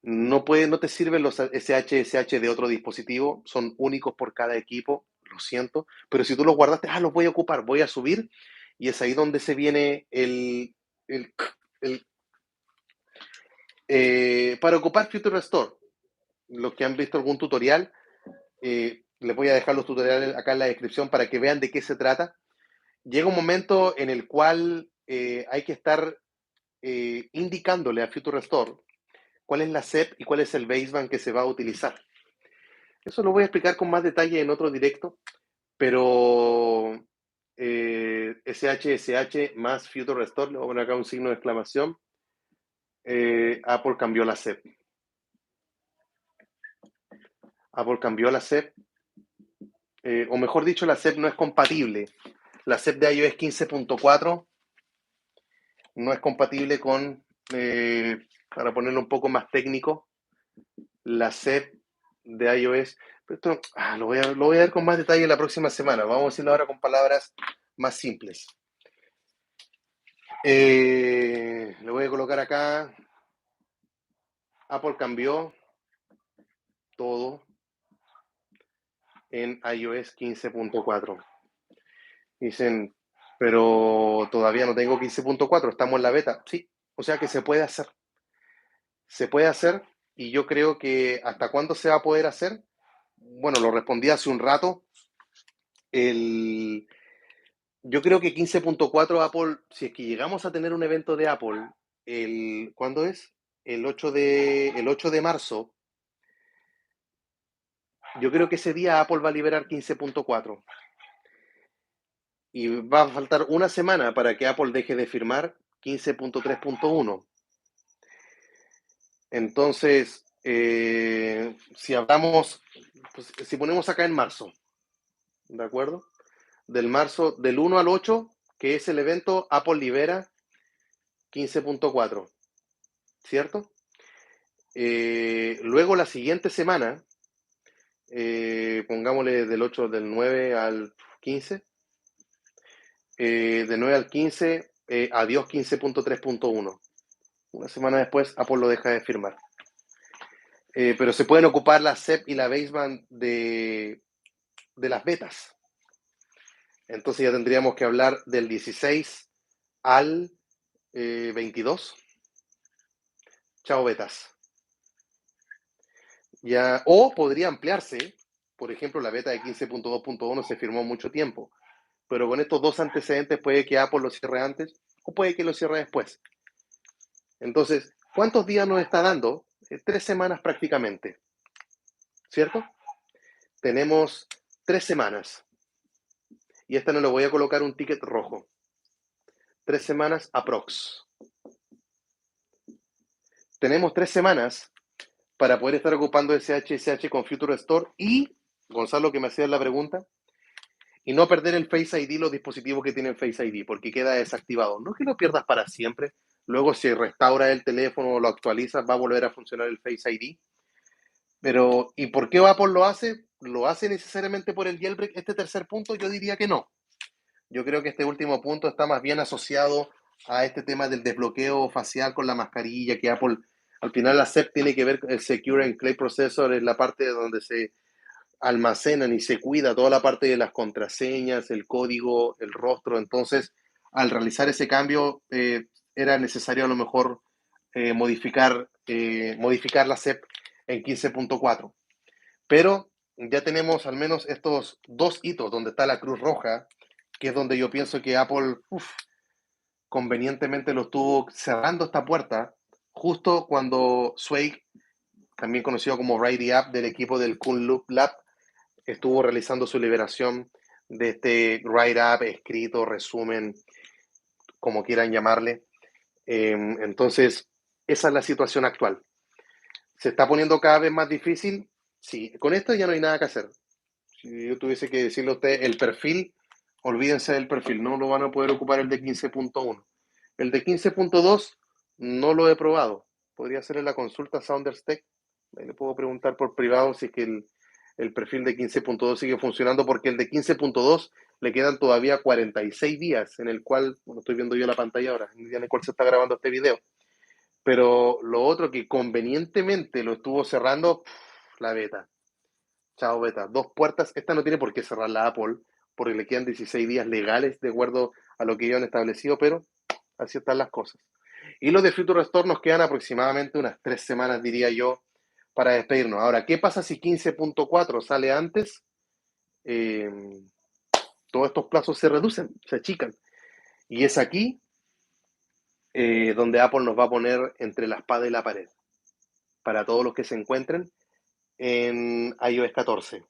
No te sirven los SH de otro dispositivo. Son únicos por cada equipo. Lo siento. Pero si tú los guardaste, los voy a ocupar, voy a subir. Y es ahí donde se viene para ocupar Future Restore. Los que han visto algún tutorial, les voy a dejar los tutoriales acá en la descripción para que vean de qué se trata. Llega un momento en el cual hay que estar indicándole a Future Restore cuál es la SEP y cuál es el baseband que se va a utilizar. Eso lo voy a explicar con más detalle en otro directo, pero SH más Future Restore, le voy a poner acá un signo de exclamación, Apple cambió la SEP. Apple cambió la SEP, o mejor dicho, la SEP no es compatible. La SEP de iOS 15.4 no es compatible con, para ponerlo un poco más técnico, la SEP de iOS. Pero esto lo voy a ver con más detalle la próxima semana. Vamos a decirlo ahora con palabras más simples. Le voy a colocar acá. Apple cambió todo en iOS 15.4. Dicen, pero todavía no tengo 15.4, estamos en la beta. Sí, o sea que se puede hacer. Se puede hacer y yo creo que ¿hasta cuándo se va a poder hacer? Bueno, lo respondí hace un rato. Yo creo que 15.4 Apple, si es que llegamos a tener un evento de Apple, ¿cuándo es? El 8 de marzo. Yo creo que ese día Apple va a liberar 15.4. Y va a faltar una semana para que Apple deje de firmar 15.3.1. Entonces, si hablamos, pues, si ponemos acá en marzo, ¿de acuerdo? Del 1 al 8, que es el evento, Apple libera 15.4, ¿cierto? Luego la siguiente semana, pongámosle del 9 al 15, de 9 al 15, adiós 15.3.1. Una semana después, Apple lo deja de firmar. Pero se pueden ocupar la SEP y la baseband de las betas. Entonces ya tendríamos que hablar del 16 al 22. Chao betas. Ya, o podría ampliarse. Por ejemplo, la beta de 15.2.1 se firmó mucho tiempo. Pero con estos dos antecedentes puede que Apple lo cierre antes o puede que lo cierre después. Entonces, ¿cuántos días nos está dando? 3 semanas prácticamente. ¿Cierto? Tenemos 3 semanas. Y esta no le voy a colocar un ticket rojo. 3 semanas aprox. Tenemos 3 semanas para poder estar ocupando SHSH con Future Store y, Gonzalo, que me hacías la pregunta, y no perder el Face ID, los dispositivos que tienen Face ID, porque queda desactivado. No es que lo pierdas para siempre, luego si restaura el teléfono o lo actualizas, va a volver a funcionar el Face ID. Pero, ¿y por qué Apple lo hace? ¿Lo hace necesariamente por el jailbreak? Este tercer punto yo diría que no. Yo creo que este último punto está más bien asociado a este tema del desbloqueo facial con la mascarilla, que Apple, al final la SEP tiene que ver con el Secure Enclave Processor, en la parte donde se almacenan y se cuida toda la parte de las contraseñas, el código, el rostro. Entonces, al realizar ese cambio, era necesario a lo mejor modificar la SEP en 15.4. Pero ya tenemos al menos estos dos hitos donde está la cruz roja, que es donde yo pienso que Apple convenientemente lo estuvo cerrando esta puerta justo cuando Sway, también conocido como Righty Up del equipo del Kunlun Lab, estuvo realizando su liberación de este write-up, escrito, resumen, como quieran llamarle. Entonces, esa es la situación actual. ¿Se está poniendo cada vez más difícil? Sí, con esto ya no hay nada que hacer. Si yo tuviese que decirle a usted el perfil, olvídense del perfil, no lo van a poder ocupar el de 15.1. El de 15.2 no lo he probado. Podría hacerle la consulta a Sounders Tech. Ahí le puedo preguntar por privado si es que el perfil de 15.2 sigue funcionando, porque el de 15.2 le quedan todavía 46 días, en el cual, bueno, estoy viendo yo la pantalla ahora, el día en el cual se está grabando este video. Pero lo otro que convenientemente lo estuvo cerrando, la beta. Chao, beta. Dos puertas. Esta no tiene por qué cerrar la Apple, porque le quedan 16 días legales de acuerdo a lo que ellos han establecido, pero así están las cosas. Y los de Future Store nos quedan aproximadamente unas 3 semanas, diría yo, para despedirnos. Ahora, ¿qué pasa si 15.4 sale antes? Eh, Todos estos plazos se reducen, se achican. Y es aquí donde Apple nos va a poner entre la espada y la pared, para todos los que se encuentren en iOS 14.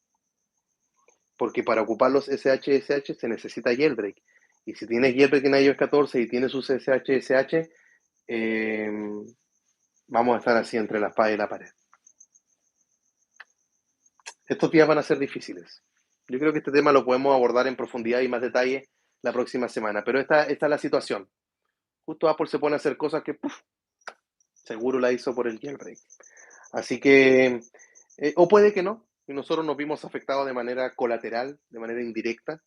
Porque para ocupar los SHSH se necesita jailbreak. Y si tienes jailbreak en iOS 14 y tienes sus SHSH, eh, vamos a estar así entre la espada y la pared. Estos días van a ser difíciles. Yo creo que este tema lo podemos abordar en profundidad y más detalle la próxima semana, pero esta es la situación. Justo Apple se pone a hacer cosas que seguro la hizo por el jailbreak. Así que, o puede que no, y nosotros nos vimos afectados de manera colateral, de manera indirecta,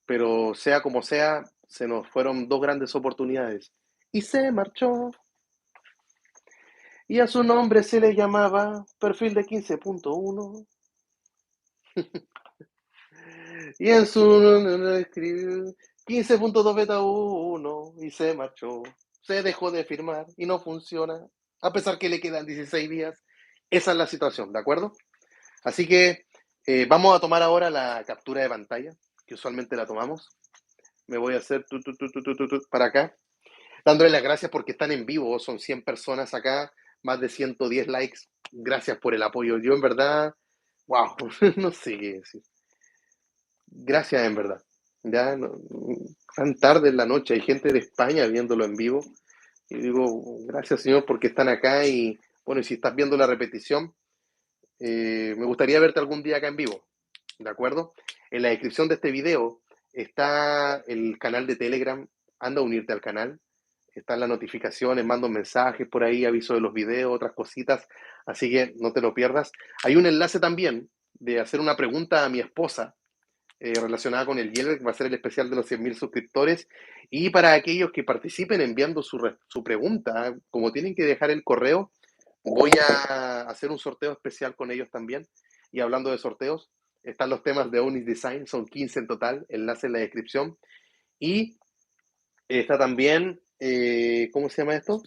pero sea como sea, se nos fueron dos grandes oportunidades y se marchó. Y a su nombre se le llamaba perfil de 15.1 y en su escribió 15.2 beta 1 y se marchó. Se dejó de firmar y no funciona, a pesar que le quedan 16 días. Esa es la situación, ¿de acuerdo? Así que vamos a tomar ahora la captura de pantalla, que usualmente la tomamos. Me voy a hacer para acá, dándole las gracias porque están en vivo. Son 100 personas acá, más de 110 likes. Gracias por el apoyo. Yo en verdad, wow, no sé qué decir. Gracias en verdad. Ya no, tan tarde en la noche, hay gente de España viéndolo en vivo. Y digo, gracias Señor porque están acá y bueno, y si estás viendo la repetición, me gustaría verte algún día acá en vivo, ¿de acuerdo? En la descripción de este video está el canal de Telegram, anda a unirte al canal, están las notificaciones, mando mensajes por ahí, aviso de los videos, otras cositas, así que no te lo pierdas. Hay un enlace también de hacer una pregunta a mi esposa relacionada con el Yelver, que va a ser el especial de los 100.000 suscriptores, y para aquellos que participen enviando su pregunta, como tienen que dejar el correo, voy a hacer un sorteo especial con ellos también. Y hablando de sorteos, están los temas de Onis Design, son 15 en total, enlace en la descripción. Y está también, ¿cómo se llama esto?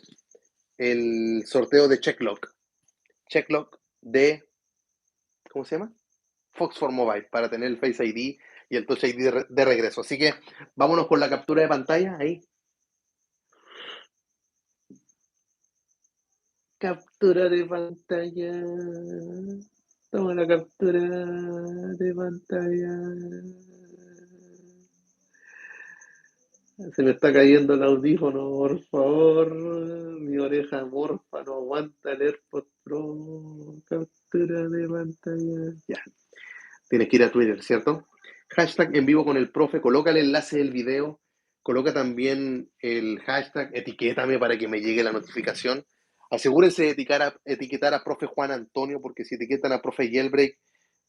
El sorteo de Checklock. Checklock de, ¿cómo se llama? Fox for Mobile, para tener el Face ID y el Touch ID de regreso. Así que vámonos con la captura de pantalla ahí. Captura de pantalla. Toma la captura de pantalla. Se me está cayendo el audífono, por favor. Mi oreja morfa no aguanta el AirPods Pro. Captura de pantalla. Ya, Tienes que ir a Twitter, ¿cierto? Hashtag en vivo con el profe, coloca el enlace del video, coloca también el hashtag, etiquétame para que me llegue la notificación. Asegúrense de etiquetar a profe Juan Antonio, porque si etiquetan a profe Jailbreak,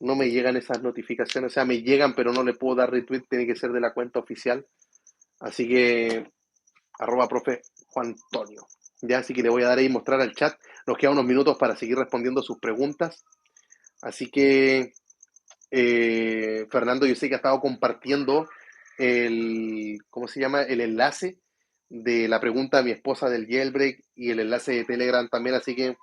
no me llegan esas notificaciones. O sea, me llegan, pero no le puedo dar retweet, tiene que ser de la cuenta oficial. Así que, @profe Juan Antonio. Ya, así que le voy a dar ahí mostrar al chat. Nos quedan unos minutos para seguir respondiendo sus preguntas. Así que Fernando, yo sé que ha estado compartiendo ¿cómo se llama? El enlace de la pregunta a mi esposa del jailbreak y el enlace de Telegram también, así que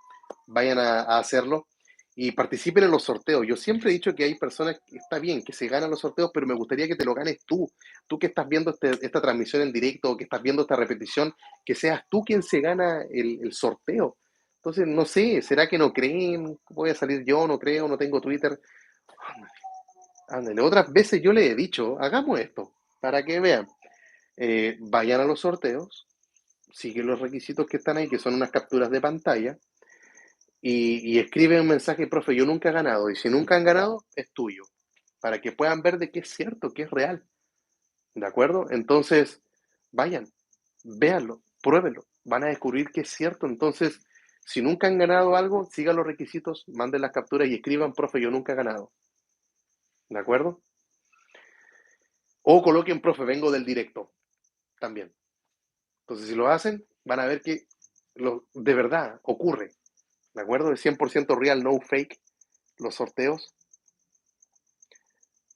vayan a hacerlo y participen en los sorteos. Yo siempre he dicho que hay personas que está bien, que se ganan los sorteos, pero me gustaría que te lo ganes tú que estás viendo esta transmisión en directo o que estás viendo esta repetición, que seas tú quien se gana el sorteo. Entonces, no sé, ¿será que no creen? ¿Voy a salir yo? No creo, no tengo Twitter. Ándale, otras veces yo le he dicho, hagamos esto, para que vean. Vayan a los sorteos, siguen los requisitos que están ahí, que son unas capturas de pantalla, y escriben un mensaje, profe, yo nunca he ganado, y si nunca han ganado, es tuyo, para que puedan ver de qué es cierto, qué es real. ¿De acuerdo? Entonces, vayan, véanlo, pruébenlo, van a descubrir que es cierto. Entonces, si nunca han ganado algo, sigan los requisitos, manden las capturas y escriban, profe, yo nunca he ganado. ¿De acuerdo? O coloquen, profe, vengo del directo, también. Entonces, si lo hacen, van a ver que de verdad ocurre, ¿de acuerdo? Es 100% real, no fake, los sorteos.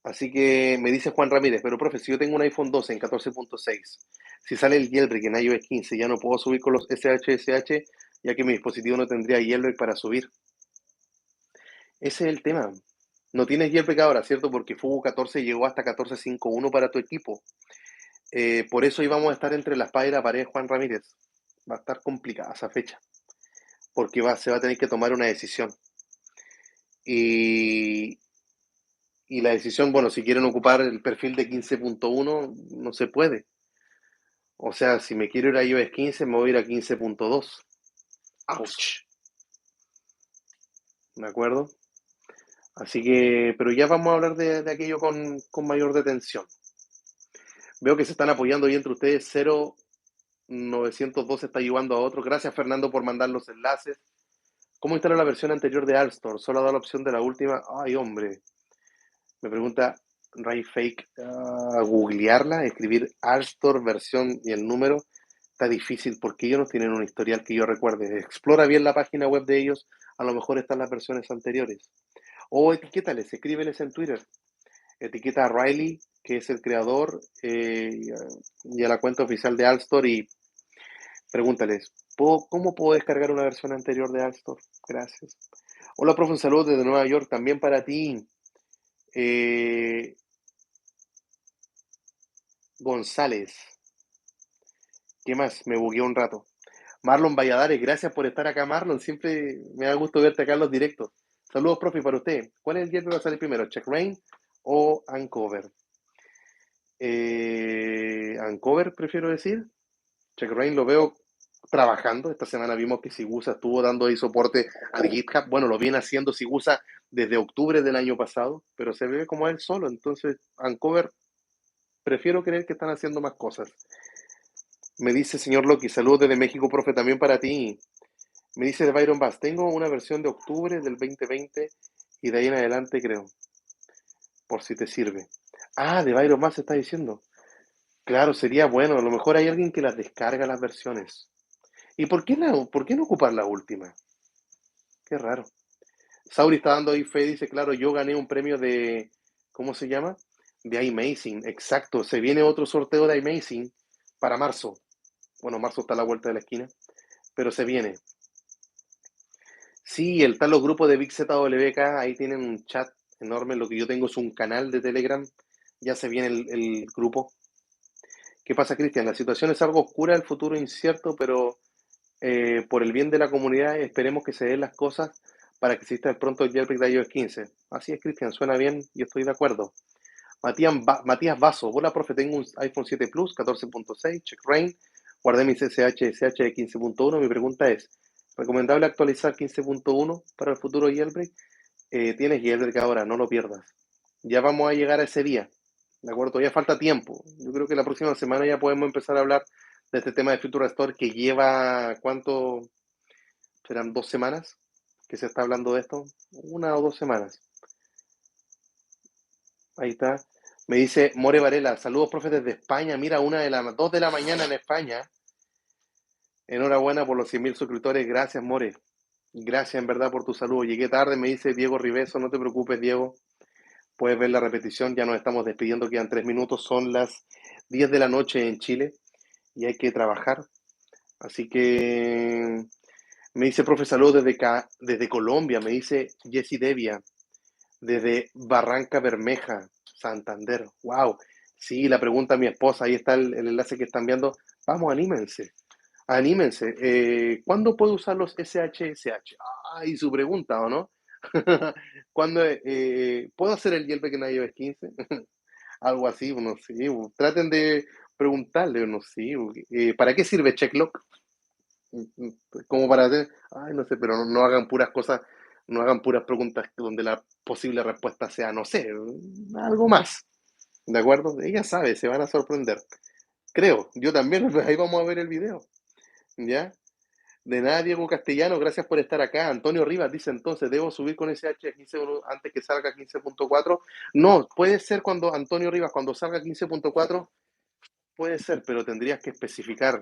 Así que me dice Juan Ramírez, pero profe, si yo tengo un iPhone 12 en 14.6, si sale el jailbreak en iOS 15, ya no puedo subir con los SHSH, ya que mi dispositivo no tendría jailbreak para subir. Ese es el tema. No tienes jailbreak ahora, ¿cierto? Porque Fugu 14 llegó hasta 14.5.1 para tu equipo. Por eso íbamos a estar entre la espada y la pared, Juan Ramírez. Va a estar complicada esa fecha, porque se va a tener que tomar una decisión. Y, y la decisión, bueno, si quieren ocupar el perfil de 15.1, no se puede. O sea, si me quiero ir a iOS 15, me voy a ir a 15.2. ¡Auch! ¿De acuerdo? Así que, pero ya vamos a hablar de aquello con mayor detención. Veo que se están apoyando ahí entre ustedes. 0902 está llevando a otro. Gracias, Fernando, por mandar los enlaces. ¿Cómo instalar la versión anterior de Alstor? Solo da la opción de la última. Ay, hombre. Me pregunta Ray Fake, googlearla, escribir Alstor versión y el número. Está difícil porque ellos no tienen un historial que yo recuerde. Explora bien la página web de ellos. A lo mejor están las versiones anteriores. O etiquétales, escríbeles en Twitter. Etiqueta a Riley, que es el creador, y a la cuenta oficial de Alstor y pregúntales, ¿cómo puedo descargar una versión anterior de Alstor? Gracias. Hola, profe, un saludo desde Nueva York, también para ti. Eh, González, ¿qué más? Me bugueó un rato. Marlon Valladares, gracias por estar acá, Marlon. Siempre me da gusto verte acá en los directos. Saludos, profe, para usted. ¿Cuál es el día que va a salir primero? ¿Check Rain o Uncover? Uncover, prefiero decir. Check Rain lo veo trabajando. Esta semana vimos que Sigusa estuvo dando ahí soporte al GitHub. Bueno, lo viene haciendo Sigusa desde octubre del año pasado, pero se ve como él solo. Entonces, Uncover, prefiero creer que están haciendo más cosas. Me dice señor Loki, saludos desde México, profe, también para ti. Me dice de Byron Bass, tengo una versión de octubre del 2020 y de ahí en adelante creo, por si te sirve. Ah, de Byron Bass está diciendo. Claro, sería bueno, a lo mejor hay alguien que las descarga las versiones. ¿Y por qué no ocupar la última? Qué raro. Sauri está dando ahí fe, dice, claro, yo gané un premio de, ¿cómo se llama? De iMazing, exacto. Se viene otro sorteo de iMazing para marzo. Bueno, marzo está a la vuelta de la esquina, pero se viene. Sí, están los grupos de Big ZWK, ahí tienen un chat enorme. Lo que yo tengo es un canal de Telegram. Ya se viene el grupo. ¿Qué pasa, Cristian? La situación es algo oscura, el futuro incierto, pero por el bien de la comunidad esperemos que se den las cosas para que exista pronto el jailbreak de iOS 15. Así es, Cristian, suena bien y estoy de acuerdo. Matías Vaso, hola profe, tengo un iPhone 7 Plus 14.6, check rain, guardé mi SSH de 15.1. Mi pregunta es, ¿recomendable actualizar 15.1 para el futuro jailbreak? Tienes jailbreak ahora, no lo pierdas. Ya vamos a llegar a ese día, ¿de acuerdo? Todavía falta tiempo. Yo creo que la próxima semana ya podemos empezar a hablar de este tema de Future Restore que lleva, ¿cuánto? ¿Serán 2 semanas que se está hablando de esto? 1 o 2 semanas. Ahí está. Me dice More Varela, saludos profe desde España. Mira, 2 de la mañana en España. Enhorabuena por los 100.000 suscriptores. Gracias, More. Gracias en verdad por tu saludo. Llegué tarde, me dice Diego Riveso. No te preocupes, Diego. Puedes ver la repetición. Ya nos estamos despidiendo. Quedan 3 minutos. Son las 10 de la noche en Chile y hay que trabajar. Así que me dice profe, saludos desde Colombia. Me dice Jessy Devia. Desde Barranca Bermeja, Santander. Wow. Sí, la pregunta a mi esposa, ahí está el enlace que están viendo. Vamos, anímense, anímense. ¿Cuándo puedo usar los SHSH? Ah, y su pregunta, ¿o no? ¿Cuándo puedo hacer el jailbreak en iOS 15? Algo así, no sé. Traten de preguntarle, no sé. ¿Para qué sirve Checklock? Como para hacer, ay, no sé, pero no hagan puras cosas, no hagan puras preguntas donde la posible respuesta sea, no sé, algo más, ¿de acuerdo? Ella sabe, se van a sorprender, creo, yo también, ahí vamos a ver el video, ¿ya? De nada, Diego Castellano, gracias por estar acá. Antonio Rivas dice entonces, ¿debo subir con SH a 15 antes que salga 15.4? No, puede ser cuando, Antonio Rivas, cuando salga 15.4, puede ser, pero tendrías que especificar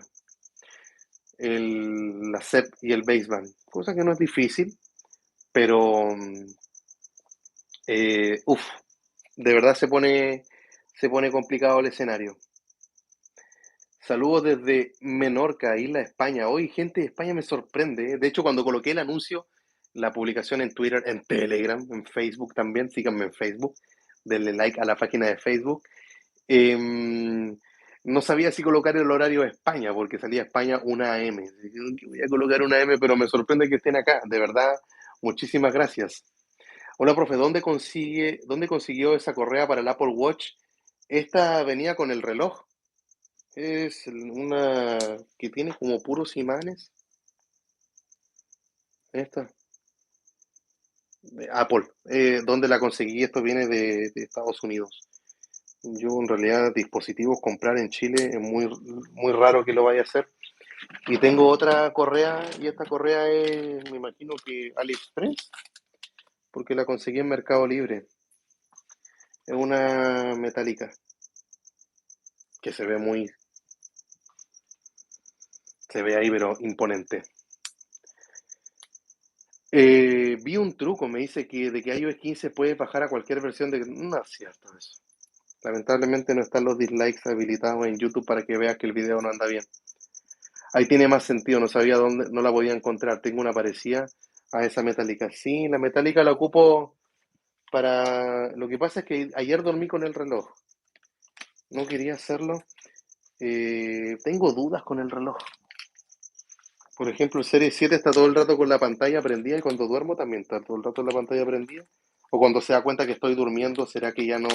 la SEP y el baseband, cosa que no es difícil, pero uff, de verdad se pone complicado el escenario. Saludos desde Menorca, Isla España. Hoy gente de España me sorprende. De hecho, cuando coloqué el anuncio, la publicación en Twitter, en Telegram, en Facebook también, síganme en Facebook, denle like a la página de Facebook. No sabía si colocar el horario de España, porque salía España 1 AM. Voy a colocar 1 AM, pero me sorprende que estén acá. De verdad, muchísimas gracias. Hola, profe, dónde consiguió esa correa para el Apple Watch? Esta venía con el reloj. Es una que tiene como puros imanes. Esta, de Apple. ¿Dónde la conseguí? Esto viene de Estados Unidos. Yo en realidad dispositivos comprar en Chile es muy, muy raro que lo vaya a hacer. Y tengo otra correa y esta correa es, me imagino que AliExpress, porque la conseguí en Mercado Libre. Es una metálica que se ve ahí, pero imponente. Vi un truco, me dice que de que iOS 15 puede bajar a cualquier versión de... No es cierto eso. Lamentablemente no están los dislikes habilitados en YouTube para que veas que el video no anda bien. Ahí tiene más sentido, no sabía dónde, no la podía encontrar. Tengo una parecida a esa metálica. Sí, la metálica la ocupo para... Lo que pasa es que ayer dormí con el reloj. No quería hacerlo. Tengo dudas con el reloj. Por ejemplo, el Serie 7 está todo el rato con la pantalla prendida y cuando duermo también está todo el rato la pantalla prendida. O cuando se da cuenta que estoy durmiendo, ¿será que ya no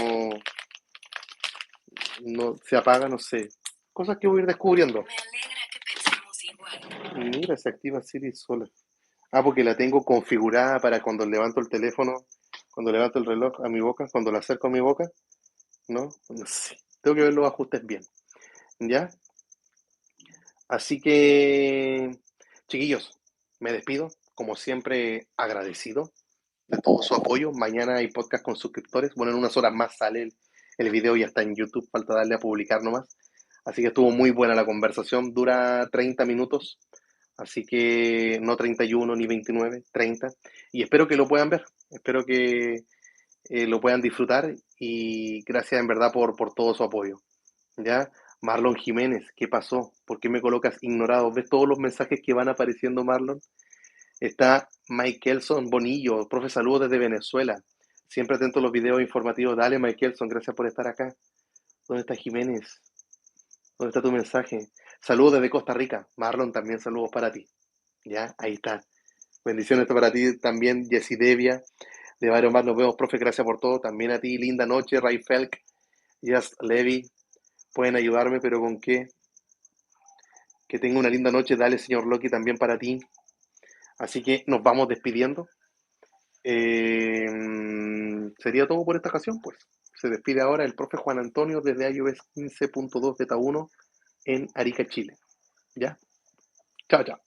se apaga? No sé. Cosas que voy a ir descubriendo. Me alegra que pensemos igual. Mira, se activa Siri sola. Ah, porque la tengo configurada para cuando levanto el teléfono, cuando levanto el reloj a mi boca, cuando la acerco a mi boca. ¿No? No sé. Tengo que ver los ajustes bien. ¿Ya? Así que, chiquillos, me despido. Como siempre, agradecido de todo su apoyo. Mañana hay podcast con suscriptores. Bueno, en unas horas más sale el video, ya está en YouTube, falta darle a publicar nomás. Así que estuvo muy buena la conversación, dura 30 minutos, así que no 31 ni 29, 30. Y espero que lo puedan ver, espero que lo puedan disfrutar y gracias en verdad por todo su apoyo. ¿Ya? Marlon Jiménez, ¿qué pasó? ¿Por qué me colocas ignorado? ¿Ves todos los mensajes que van apareciendo, Marlon? Está Michaelson Bonillo, profe, saludos desde Venezuela. Siempre atento a los videos informativos. Dale, Michaelson, gracias por estar acá. ¿Dónde está Jiménez? ¿Dónde está tu mensaje? Saludos desde Costa Rica. Marlon, también saludos para ti. Ya, ahí está. Bendiciones para ti también, Jessy Devia. De varios más nos vemos, profe, gracias por todo. También a ti, linda noche, Ray Felk. Yes, Levi, pueden ayudarme, pero ¿con qué? Que tenga una linda noche, dale, señor Loki, también para ti. Así que nos vamos despidiendo. Sería todo por esta ocasión, pues. Se despide ahora el profe Juan Antonio desde iOS 15.2 Beta 1 en Arica, Chile. ¿Ya? Chao, chao.